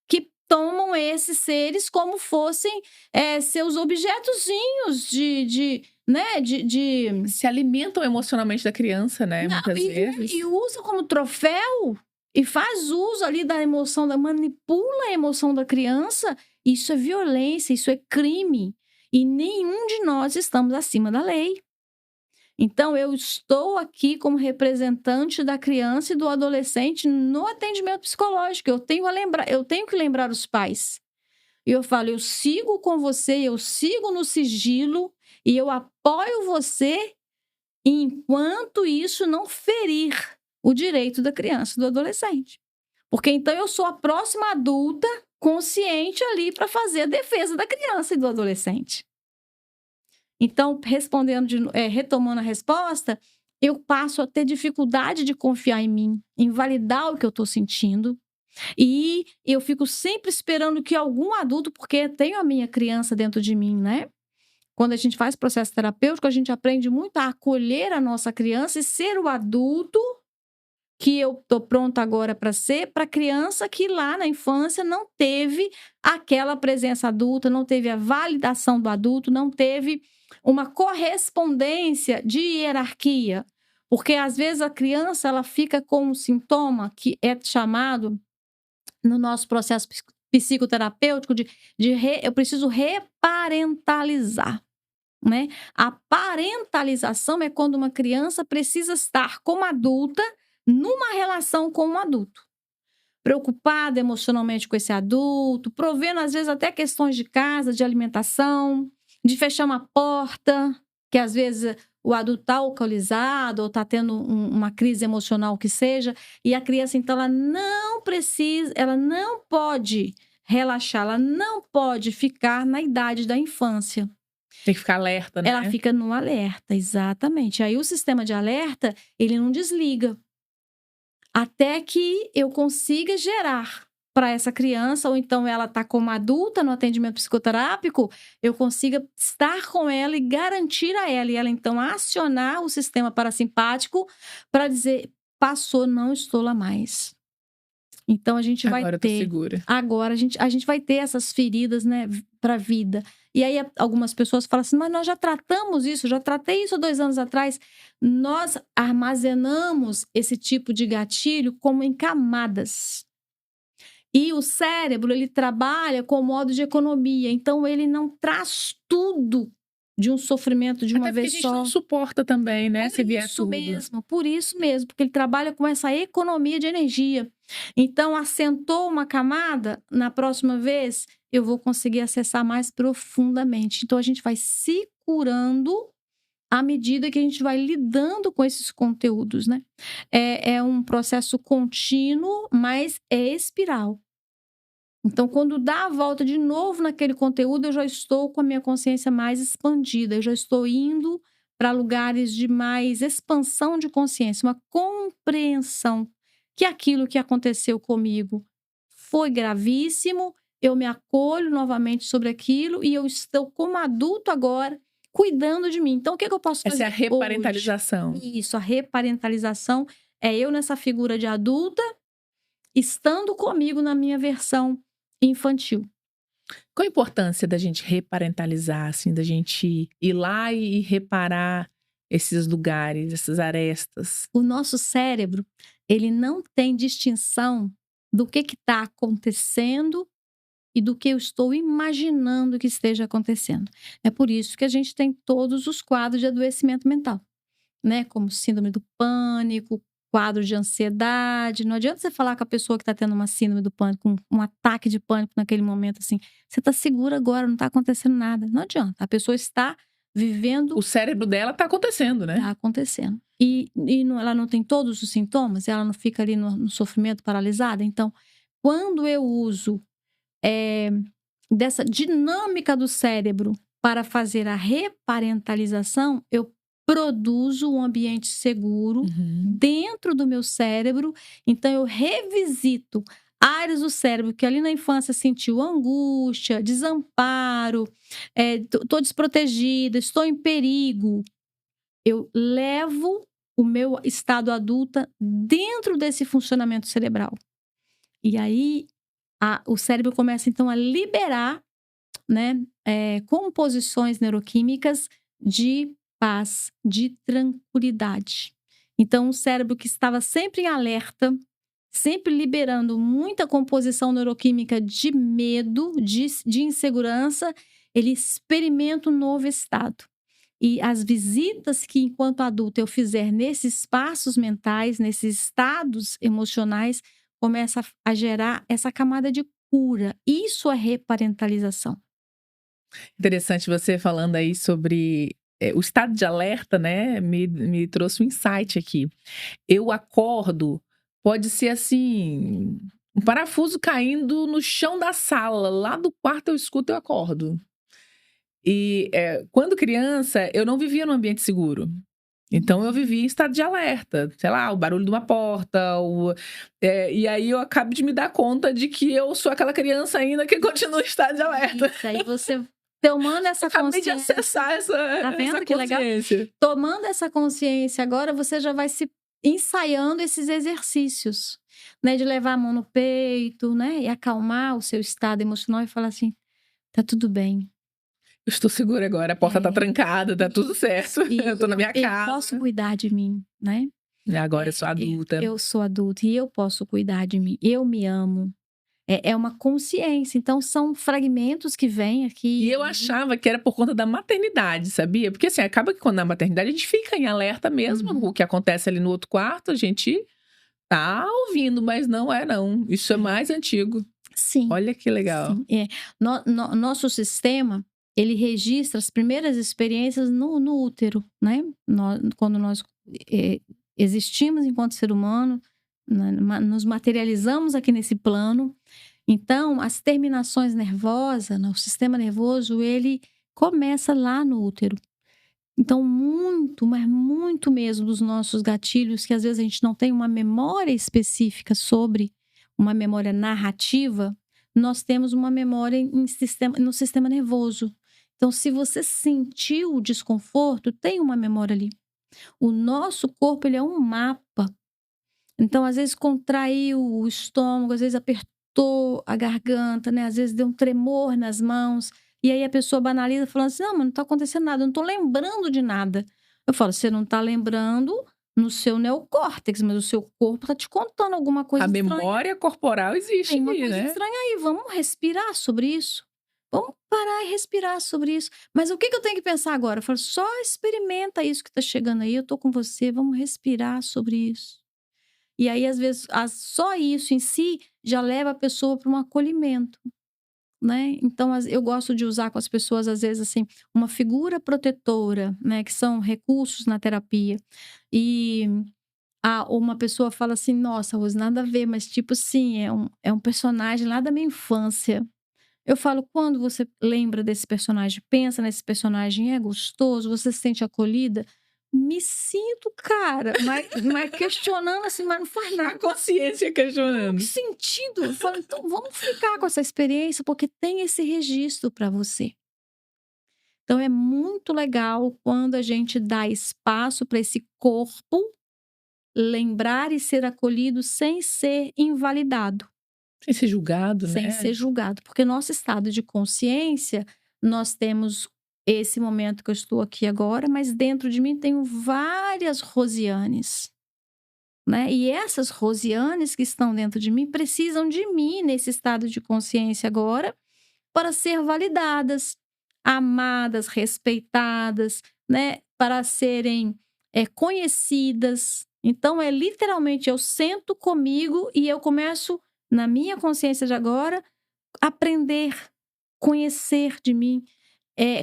que tomam esses seres como fossem seus objetozinhos né, Se alimentam emocionalmente da criança, né? Não, Muitas vezes. e usa como troféu e faz uso ali da emoção, manipula a emoção da criança. Isso é violência, isso é crime. E nenhum de nós estamos acima da lei. Então, eu estou aqui como representante da criança e do adolescente no atendimento psicológico. Eu tenho que lembrar os pais. E eu falo, eu sigo com você, eu sigo no sigilo e eu apoio você enquanto isso não ferir o direito da criança e do adolescente. Porque então eu sou a próxima adulta consciente ali para fazer a defesa da criança e do adolescente. Então, retomando a resposta, eu passo a ter dificuldade de confiar em mim, em validar o que eu estou sentindo. E eu fico sempre esperando que algum adulto, porque tenho a minha criança dentro de mim, né? Quando a gente faz processo terapêutico, a gente aprende muito a acolher a nossa criança e ser o adulto que eu estou pronta agora para ser, para a criança que lá na infância não teve aquela presença adulta, não teve a validação do adulto, não teve uma correspondência de hierarquia. Porque às vezes a criança ela fica com um sintoma que é chamado, no nosso processo psicoterapêutico, eu preciso reparentalizar. Né? A parentalização é quando uma criança precisa estar como adulta numa relação com um adulto. Preocupada emocionalmente com esse adulto, provendo às vezes até questões de casa, de alimentação, de fechar uma porta, que às vezes o adulto está alcoolizado ou está tendo uma crise emocional que seja, e a criança então ela não pode relaxar, ela não pode ficar na idade da infância. Tem que ficar alerta, né? Ela fica no alerta, exatamente. Aí o sistema de alerta, ele não desliga. Até que eu consiga gerar para essa criança, ou então ela está como adulta no atendimento psicoterápico, eu consiga estar com ela e garantir a ela, e ela então acionar o sistema parasimpático para dizer, passou, não estou lá mais. Então a gente vai Agora eu ter. tô segura. Agora a gente vai ter essas feridas, né, para a vida. E aí algumas pessoas falam assim, mas nós já tratamos isso, já tratei isso há 2 anos atrás. Nós armazenamos esse tipo de gatilho como em camadas. E o cérebro, ele trabalha com modo de economia. Então ele não traz tudo de um sofrimento de uma Até porque vez a gente só. não suporta também, né? Se vier tudo. Por isso mesmo, porque ele trabalha com essa economia de energia. Então, assentou uma camada, na próxima vez eu vou conseguir acessar mais profundamente. Então, a gente vai se curando à medida que a gente vai lidando com esses conteúdos, né? É um processo contínuo, mas é espiral. Então, quando dá a volta de novo naquele conteúdo, eu já estou com a minha consciência mais expandida, eu já estou indo para lugares de mais expansão de consciência, uma compreensão que aquilo que aconteceu comigo foi gravíssimo, eu me acolho novamente sobre aquilo e eu estou como adulto agora cuidando de mim. Então, o que eu posso fazer? Essa é a reparentalização. Hoje? Isso, a reparentalização é eu nessa figura de adulta, estando comigo na minha versão infantil. Qual a importância da gente reparentalizar, assim, da gente ir lá e reparar esses lugares, essas arestas? O nosso cérebro, ele não tem distinção do que está acontecendo e do que eu estou imaginando que esteja acontecendo. É por isso que a gente tem todos os quadros de adoecimento mental, né? Como síndrome do pânico, quadro de ansiedade. Não adianta você falar com a pessoa que está tendo uma síndrome do pânico, um ataque de pânico naquele momento, assim. Você está segura agora, não está acontecendo nada. Não adianta. A pessoa está vivendo. O cérebro dela tá acontecendo, né? Está acontecendo. Ela não tem todos os sintomas, ela não fica ali no sofrimento paralisada. Então, quando eu uso dessa dinâmica do cérebro para fazer a reparentalização, eu produzo um ambiente seguro dentro do meu cérebro. Então, eu revisito áreas do cérebro que ali na infância sentiu angústia, desamparo, estou desprotegida, estou em perigo. Eu levo o meu estado adulta dentro desse funcionamento cerebral. E aí, o cérebro começa, então, a liberar, né, composições neuroquímicas de paz, de tranquilidade. Então, o cérebro que estava sempre em alerta, sempre liberando muita composição neuroquímica de medo, de insegurança, ele experimenta um novo estado. E as visitas que, enquanto adulta, eu fizer nesses espaços mentais, nesses estados emocionais, começa a gerar essa camada de cura. Isso é reparentalização. Interessante você falando aí sobre o estado de alerta, né? Me trouxe um insight aqui. Eu acordo, pode ser assim, um parafuso caindo no chão da sala, lá do quarto eu escuto, eu acordo. E quando criança, eu não vivia num ambiente seguro. Então eu vivia em estado de alerta, sei lá, o barulho de uma porta, e aí eu acabo de me dar conta de que eu sou aquela criança ainda que continua em estado de alerta. Isso, aí você tomando essa consciência. Acabei de acessar Tá vendo essa que legal? consciência. Tomando essa consciência, agora você já vai se ensaiando esses exercícios, né? De levar a mão no peito, né? E acalmar o seu estado emocional e falar assim, tá tudo bem. Eu estou segura agora, a porta tá trancada, tá tudo certo. Eu tô na minha casa. Eu posso cuidar de mim, né? E agora eu sou adulta. Eu sou adulta e eu posso cuidar de mim. Eu me amo. É uma consciência. Então, são fragmentos que vêm aqui. E eu achava que era por conta da maternidade, sabia? Porque assim, acaba que quando na maternidade a gente fica em alerta mesmo. O que acontece ali no outro quarto, a gente tá ouvindo, mas não é não. Isso é mais antigo. Sim. Olha que legal. Sim. Nosso sistema, ele registra as primeiras experiências no útero, né? Quando nós existimos enquanto ser humano, nos materializamos aqui nesse plano. Então, as terminações nervosas, o sistema nervoso, ele começa lá no útero. Então, muito, mas muito mesmo dos nossos gatilhos, que às vezes a gente não tem uma memória específica sobre, uma memória narrativa, nós temos uma memória no sistema nervoso. Então, se você sentiu o desconforto, tem uma memória ali. O nosso corpo, ele é um mapa. Então, às vezes, contraiu o estômago, às vezes apertou a garganta, né? Às vezes deu um tremor nas mãos. E aí a pessoa banaliza falando assim, não, mas não tá acontecendo nada, eu não tô lembrando de nada. Eu falo, você não tá lembrando no seu neocórtex, mas o seu corpo tá te contando alguma coisa estranha. A memória corporal existe Tem uma aqui, coisa né? estranha aí, vamos respirar sobre isso. Vamos parar e respirar sobre isso. Mas o que eu tenho que pensar agora? Eu falo, só experimenta isso que tá chegando aí, eu tô com você, vamos respirar sobre isso. E aí, às vezes, só isso em si já leva a pessoa para um acolhimento, né? Então, eu gosto de usar com as pessoas, às vezes, assim, uma figura protetora, né? Que são recursos na terapia. E uma pessoa fala assim, nossa, Rose, nada a ver, mas tipo assim, é um personagem lá da minha infância. Eu falo, quando você lembra desse personagem, pensa nesse personagem, é gostoso, você se sente acolhida? Me sinto, cara, mas questionando assim, mas não faz nada. A consciência questionando. Que sentido? Eu falo, então vamos ficar com essa experiência, porque tem esse registro para você. Então é muito legal quando a gente dá espaço para esse corpo lembrar e ser acolhido sem ser invalidado. Sem ser julgado, né? Sem ser julgado. Porque nosso estado de consciência, nós temos esse momento que eu estou aqui agora, mas dentro de mim tenho várias Rosianes. Né? E essas Rosianes que estão dentro de mim precisam de mim nesse estado de consciência agora para ser validadas, amadas, respeitadas, né? Para serem conhecidas, Então, literalmente, eu sento comigo e eu começo, na minha consciência de agora, aprender, conhecer de mim,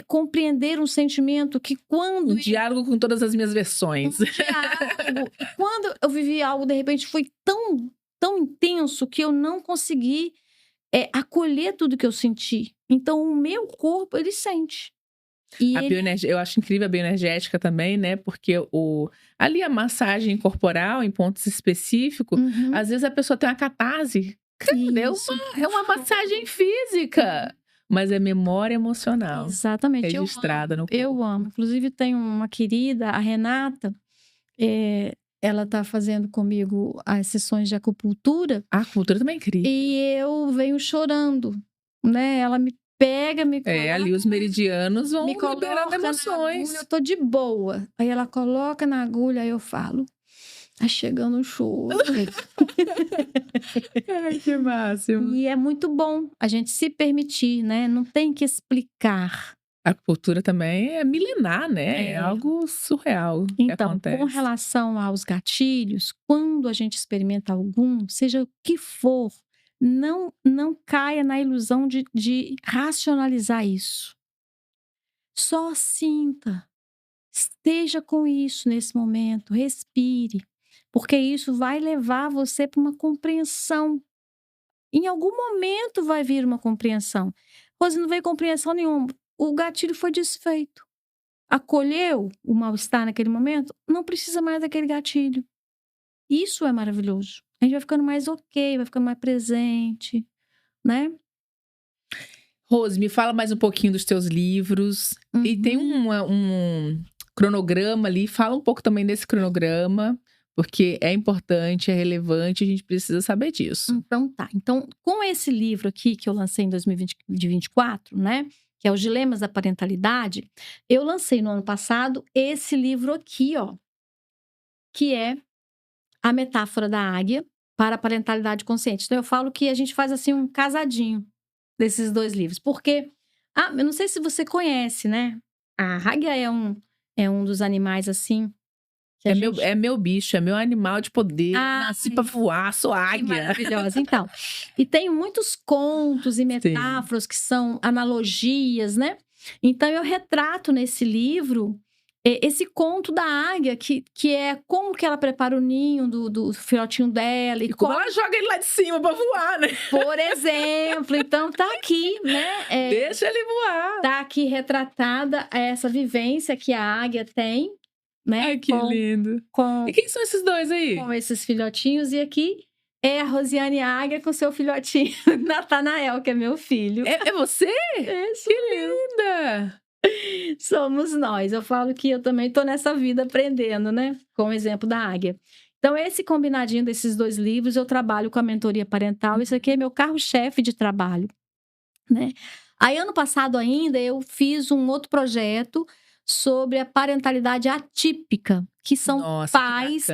compreender um sentimento que quando... Um diálogo com todas as minhas versões. Um diálogo. Quando eu vivi algo, de repente, foi tão, tão intenso que eu não consegui acolher tudo que eu senti. Então, o meu corpo, ele sente. E Eu acho incrível a bioenergética também, né? Porque ali a massagem corporal em pontos específicos, às vezes a pessoa tem uma catarse. É uma massagem física, mas é memória emocional. Exatamente. Registrada no corpo. Eu amo. Inclusive, tem uma querida, a Renata, ela tá fazendo comigo as sessões de acupuntura. A acupuntura também é incrível. E eu venho chorando, né? Ela me pega, me coloca... ali os meridianos vão liberando emoções. Eu tô de boa. Aí ela coloca na agulha, aí eu falo... Tá chegando o choro. Ai, que máximo. E é muito bom a gente se permitir, né? Não tem que explicar. A acupuntura também é milenar, né? É algo surreal que acontece. Com relação aos gatilhos, quando a gente experimenta algum, seja o que for, não caia na ilusão de racionalizar isso. Só sinta. Esteja com isso nesse momento. Respire. Porque isso vai levar você para uma compreensão. Em algum momento vai vir uma compreensão. Rose, não veio compreensão nenhuma. O gatilho foi desfeito. Acolheu o mal-estar naquele momento, não precisa mais daquele gatilho. Isso é maravilhoso. A gente vai ficando mais ok, vai ficando mais presente, né? Rose, me fala mais um pouquinho dos teus livros. E tem um cronograma ali. Fala um pouco também desse cronograma. Porque é importante, é relevante, a gente precisa saber disso. Então tá. Então, com esse livro aqui que eu lancei em 2024, né? Que é Os Dilemas da Parentalidade, eu lancei no ano passado esse livro aqui, ó. Que é A Metáfora da Águia para a Parentalidade Consciente. Então, eu falo que a gente faz assim um casadinho desses dois livros. Porque, eu não sei se você conhece, né? A águia é um dos animais assim... É meu bicho, é meu animal de poder. Nasci pra voar, sou águia. Que maravilhosa. Então, e tem muitos contos e metáforas que são analogias, né? Então, eu retrato nesse livro esse conto da águia, que é como que ela prepara o ninho do filhotinho dela. E como ela joga ele lá de cima pra voar, né? Por exemplo. Então, tá aqui, né? Deixa ele voar. Tá aqui retratada essa vivência que a águia tem. Né? Ai, que lindo. E quem são esses dois aí? Com esses filhotinhos. E aqui é a Rosiane Águia com seu filhotinho, Natanael, que é meu filho. É você? Isso. Que linda! Somos nós. Eu falo que eu também tô nessa vida aprendendo, né? Com o exemplo da águia. Então, esse combinadinho desses dois livros, eu trabalho com a mentoria parental. Isso aqui é meu carro-chefe de trabalho, né? Aí, ano passado ainda, eu fiz um outro projeto sobre a parentalidade atípica, que são pais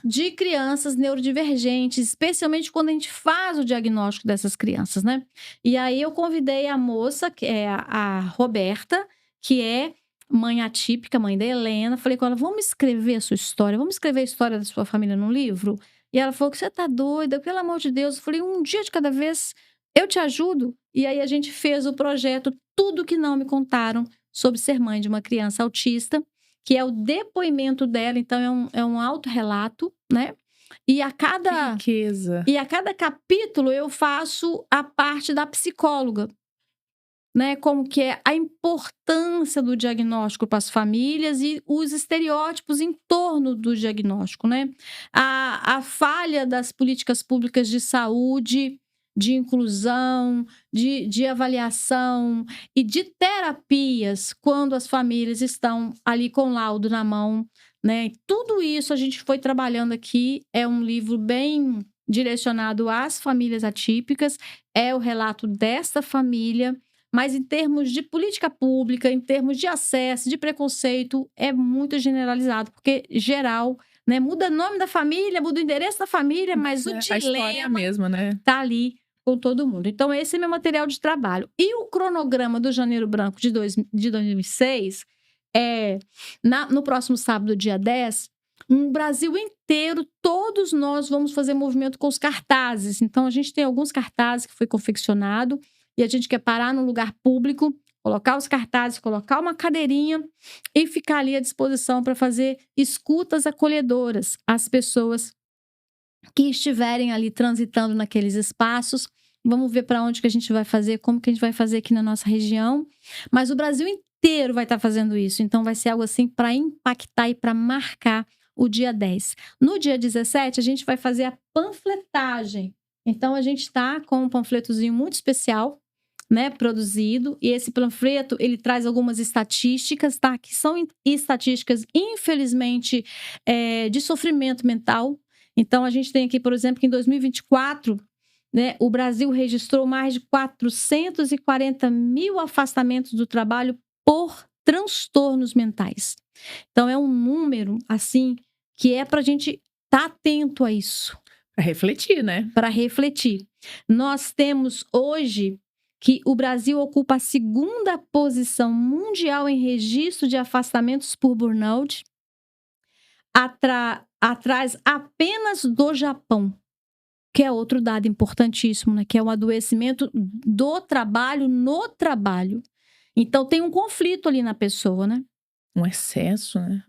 de crianças neurodivergentes, especialmente quando a gente faz o diagnóstico dessas crianças, né? E aí eu convidei a moça, que é a Roberta, que é mãe atípica, mãe da Helena. Falei com ela, vamos escrever a sua história, vamos escrever a história da sua família num livro? E ela falou que você tá doida, pelo amor de Deus. Eu falei, um dia de cada vez, eu te ajudo. E aí a gente fez o projeto Tudo Que Não Me Contaram, sobre ser mãe de uma criança autista, que é o depoimento dela, então é um autorrelato, né? E a cada capítulo eu faço a parte da psicóloga, né? Como que é a importância do diagnóstico para as famílias e os estereótipos em torno do diagnóstico, né? A falha das políticas públicas de saúde, de inclusão, de avaliação e de terapias quando as famílias estão ali com o laudo na mão, né? Tudo isso a gente foi trabalhando aqui. É um livro bem direcionado às famílias atípicas, é o relato desta família, mas em termos de política pública, em termos de acesso, de preconceito, é muito generalizado, porque geral... Né? Muda o nome da família, muda o endereço da família, mas o dilema mesmo, né? Tá ali com todo mundo. Então, esse é meu material de trabalho. E o cronograma do Janeiro Branco de 2006, no próximo sábado, dia 10, No Brasil inteiro, todos nós vamos fazer movimento com os cartazes. Então, a gente tem alguns cartazes que foi confeccionado e a gente quer parar num lugar público, colocar os cartazes, colocar uma cadeirinha e ficar ali à disposição para fazer escutas acolhedoras às pessoas que estiverem ali transitando naqueles espaços. Vamos ver para onde que a gente vai fazer, como que a gente vai fazer aqui na nossa região. Mas o Brasil inteiro vai estar fazendo isso. Então, vai ser algo assim para impactar e para marcar o dia 10. No dia 17, a gente vai fazer a panfletagem. Então, a gente está com um panfletozinho muito especial, né, produzido. E esse panfleto, ele traz algumas estatísticas, tá? Que são estatísticas, infelizmente, de sofrimento mental. Então, a gente tem aqui, por exemplo, que em 2024, né, o Brasil registrou mais de 440 mil afastamentos do trabalho por transtornos mentais. Então, é um número, assim, que é para a gente estar atento a isso. Para refletir, né? Para refletir. Nós temos hoje que o Brasil ocupa a 2ª posição mundial em registro de afastamentos por burnout, atrás apenas do Japão, que é outro dado importantíssimo, né? Que é o adoecimento do trabalho no trabalho. Então, tem um conflito ali na pessoa, né? Um excesso, né?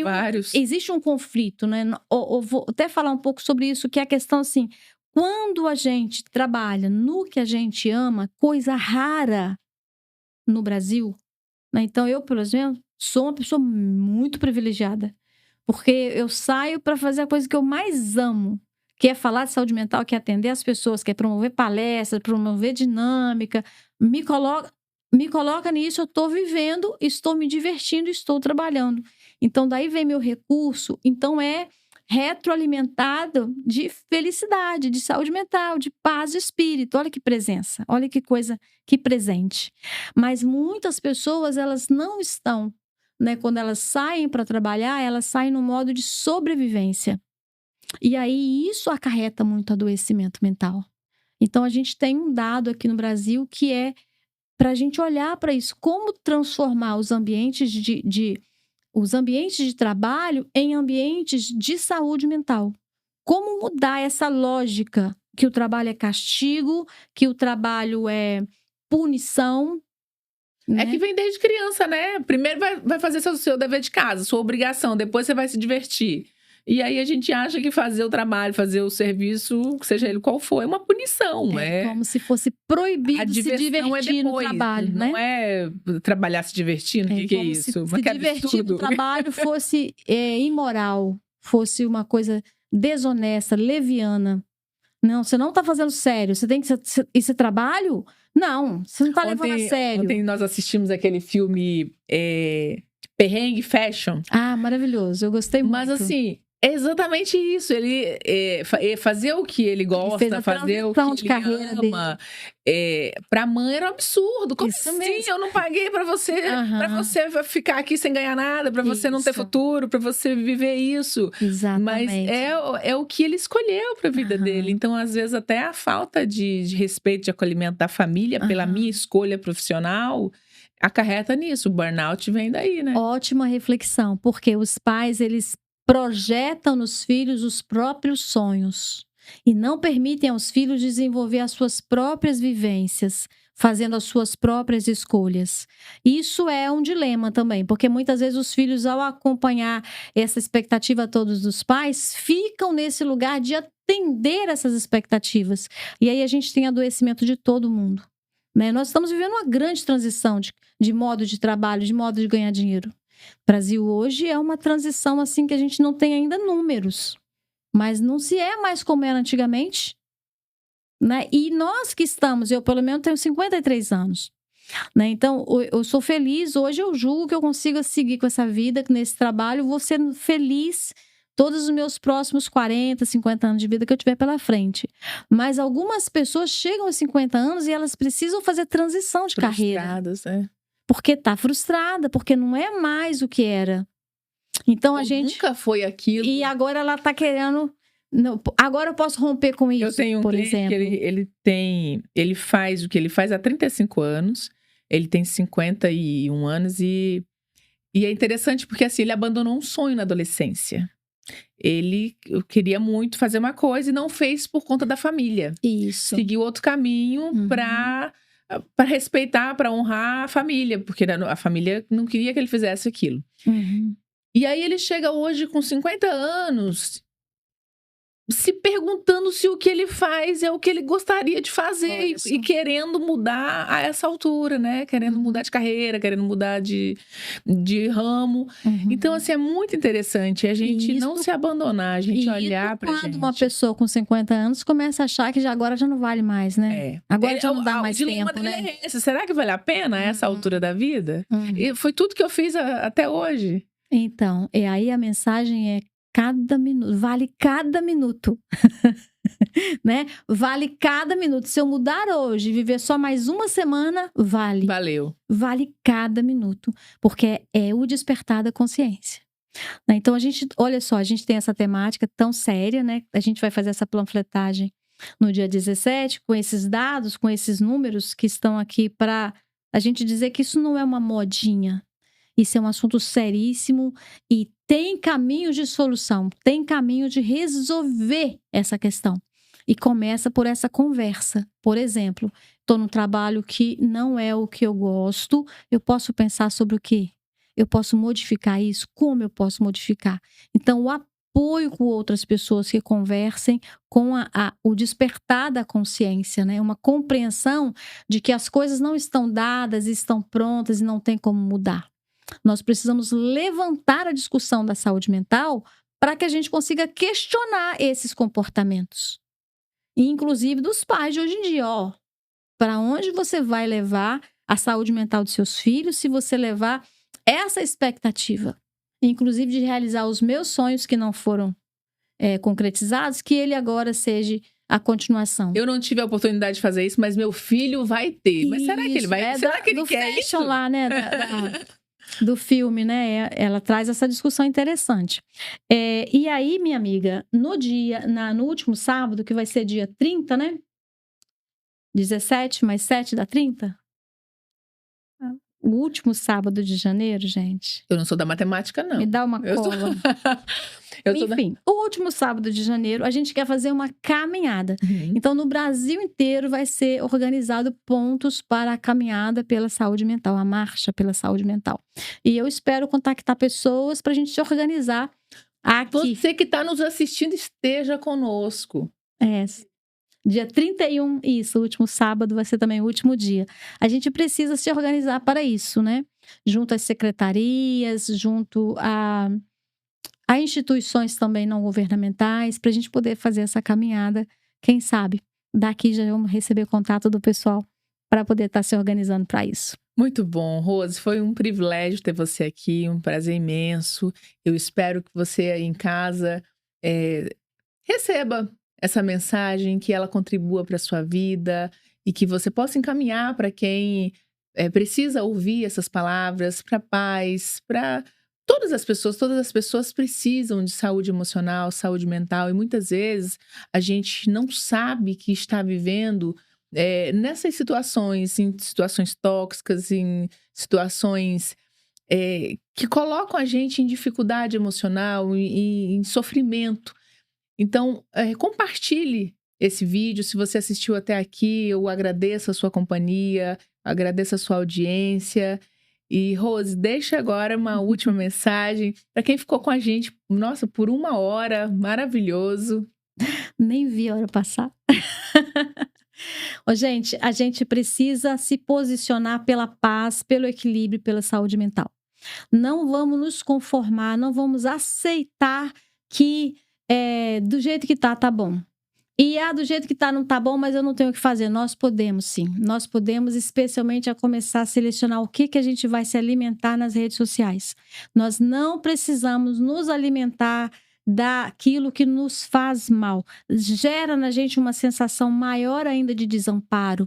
Vários. Existe um conflito, né? Eu vou até falar um pouco sobre isso, que é a questão assim, quando a gente trabalha no que a gente ama, coisa rara no Brasil, né? Então, eu, por exemplo, sou uma pessoa muito privilegiada, porque eu saio para fazer a coisa que eu mais amo, que é falar de saúde mental, que é atender as pessoas, que é promover palestras, promover dinâmica, me coloca nisso, eu estou vivendo, estou me divertindo, estou trabalhando. Então, daí vem meu recurso. Então, é retroalimentado de felicidade, de saúde mental, de paz de espírito. Olha que presença, olha que coisa, que presente. Mas muitas pessoas, elas não estão, né? Quando elas saem para trabalhar, elas saem no modo de sobrevivência. E aí, isso acarreta muito adoecimento mental. Então, a gente tem um dado aqui no Brasil que é para a gente olhar para isso, como transformar os ambientes os ambientes de trabalho em ambientes de saúde mental. Como mudar essa lógica que o trabalho é castigo, que o trabalho é punição. É que vem desde criança, né? Primeiro vai fazer seu dever de casa, sua obrigação, depois você vai se divertir. E aí a gente acha que fazer o trabalho, fazer o serviço, seja ele qual for, é uma punição. É como se fosse proibido se divertir no trabalho, né? Não é trabalhar se divertindo, o que é isso? Se divertir no trabalho fosse imoral, fosse uma coisa desonesta, leviana. Não, você não está fazendo sério. Você tem que esse trabalho? Não, você não está levando a sério. Ontem nós assistimos aquele filme Perrengue Fashion. Ah, maravilhoso. Eu gostei muito. Mas assim, é exatamente isso. Ele fazer o que ele gosta, fazer o que ele ama. Pra mãe era um absurdo. Como Isso assim? mesmo. Eu não paguei pra você, pra você ficar aqui sem ganhar nada, pra você não ter futuro, pra você viver isso. Exatamente. Mas é o que ele escolheu pra vida dele. Então, às vezes, até a falta de respeito, de acolhimento da família pela minha escolha profissional acarreta nisso. O burnout vem daí, né? Ótima reflexão, porque os pais, eles projetam nos filhos os próprios sonhos e não permitem aos filhos desenvolver as suas próprias vivências, fazendo as suas próprias escolhas. Isso é um dilema também, porque muitas vezes os filhos, ao acompanhar essa expectativa todos dos pais, ficam nesse lugar de atender essas expectativas. E aí a gente tem adoecimento de todo mundo, né? Nós estamos vivendo uma grande transição de modo de trabalho, de modo de ganhar dinheiro. O Brasil hoje é uma transição assim que a gente não tem ainda números, mas não se é mais como era antigamente, né? E nós que estamos, eu pelo menos tenho 53 anos, né? Então eu sou feliz, hoje eu julgo que eu consigo seguir com essa vida, nesse trabalho, vou ser feliz todos os meus próximos 40, 50 anos de vida que eu tiver pela frente. Mas algumas pessoas chegam aos 50 anos e elas precisam fazer transição de carreira. Porque tá frustrada, porque não é mais o que era. Então a gente nunca foi aquilo. E agora ela tá querendo. Não, agora eu posso romper com isso. Eu tenho um por cliente exemplo. que ele faz o que ele faz há 35 anos. Ele tem 51 anos e E é interessante porque, assim, ele abandonou um sonho na adolescência. Ele queria muito fazer uma coisa e não fez por conta da família. Isso. Seguiu outro caminho para respeitar, para honrar a família, porque a família não queria que ele fizesse aquilo. E aí ele chega hoje com 50 anos, se perguntando se o que ele faz é o que ele gostaria de fazer e querendo mudar a essa altura, né? Querendo mudar de carreira, querendo mudar de ramo. Então, assim, é muito interessante a gente não se abandonar, a gente olhar pra gente. Quando uma pessoa com 50 anos começa a achar que agora já não vale mais, né? Agora já não dá mais tempo, né? Será que vale a pena essa altura da vida? E foi tudo que eu fiz até hoje. Então, e aí a mensagem é: cada minuto, vale cada minuto, né? Vale cada minuto. Se eu mudar hoje, viver só mais uma semana, vale. Valeu. Vale cada minuto, porque é o despertar da consciência. Então, olha só, a gente tem essa temática tão séria, né? A gente vai fazer essa panfletagem no dia 17, com esses dados, com esses números que estão aqui para a gente dizer que isso não é uma modinha. Isso é um assunto seríssimo e tem caminho de solução, tem caminho de resolver essa questão. E começa por essa conversa. Por exemplo, estou num trabalho que não é o que eu gosto, eu posso pensar sobre o quê? Eu posso modificar isso? Como eu posso modificar? Então, o apoio com outras pessoas que conversem com o despertar da consciência, né? Uma compreensão de que as coisas não estão dadas, estão prontas e não tem como mudar. Nós precisamos levantar a discussão da saúde mental para que a gente consiga questionar esses comportamentos. E, inclusive, dos pais de hoje em dia. Para onde você vai levar a saúde mental dos seus filhos se você levar essa expectativa? Inclusive de realizar os meus sonhos que não foram concretizados, que ele agora seja a continuação. Eu não tive a oportunidade de fazer isso, mas meu filho vai ter. Mas será que ele vai? Será que ele quer isso? Lá, né? Do filme, né? Ela traz essa discussão interessante. E aí, minha amiga, no último sábado, que vai ser dia 30, né? 17 mais 7 dá 30? O último sábado de janeiro, gente. Eu não sou da matemática, não. Me dá uma cola. Enfim, o último sábado de janeiro, a gente quer fazer uma caminhada. Então, no Brasil inteiro vai ser organizado pontos para a caminhada pela saúde mental, a marcha pela saúde mental. E eu espero contactar pessoas para a gente se organizar aqui. Você que está nos assistindo, esteja conosco. Dia 31, isso, o último sábado vai ser também o último dia. A gente precisa se organizar para isso, né? Junto às secretarias, junto a instituições também não governamentais, para a gente poder fazer essa caminhada. Quem sabe, daqui já vamos receber contato do pessoal para poder estar se organizando para isso. Muito bom, Rose. Foi um privilégio ter você aqui, um prazer imenso. Eu espero que você aí em casa receba essa mensagem, que ela contribua para a sua vida e que você possa encaminhar para quem precisa ouvir essas palavras, para pais, para todas as pessoas precisam de saúde emocional, saúde mental, e muitas vezes a gente não sabe que está vivendo nessas situações, em situações tóxicas, em situações que colocam a gente em dificuldade emocional, em sofrimento. Então, compartilhe esse vídeo. Se você assistiu até aqui, eu agradeço a sua companhia, agradeço a sua audiência. E, Rose, deixa agora uma última mensagem para quem ficou com a gente, nossa, por 1 hora, maravilhoso. Nem vi a hora passar. Gente, a gente precisa se posicionar pela paz, pelo equilíbrio, pela saúde mental. Não vamos nos conformar, não vamos aceitar que do jeito que tá bom. E do jeito que tá não tá bom, mas eu não tenho o que fazer. Nós podemos sim. Nós podemos, especialmente, a começar a selecionar o que a gente vai se alimentar nas redes sociais. Nós não precisamos nos alimentar daquilo que nos faz mal. Gera na gente uma sensação maior ainda de desamparo.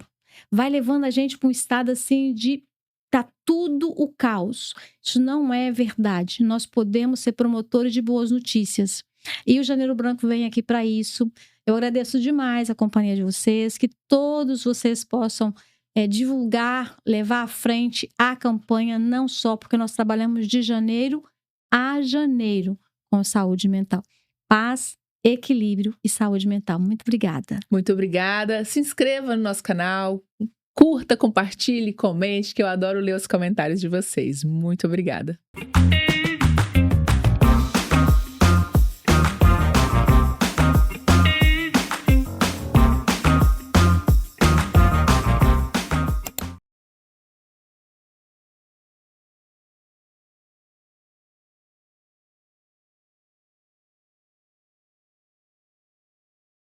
Vai levando a gente para um estado assim de tá tudo o caos. Isso não é verdade. Nós podemos ser promotores de boas notícias. E o Janeiro Branco vem aqui para isso. Eu agradeço demais a companhia de vocês, que todos vocês possam divulgar, levar à frente a campanha, não só porque nós trabalhamos de janeiro a janeiro com saúde mental. Paz, equilíbrio e saúde mental. Muito obrigada. Muito obrigada. Se inscreva no nosso canal, curta, compartilhe, comente, que eu adoro ler os comentários de vocês. Muito obrigada.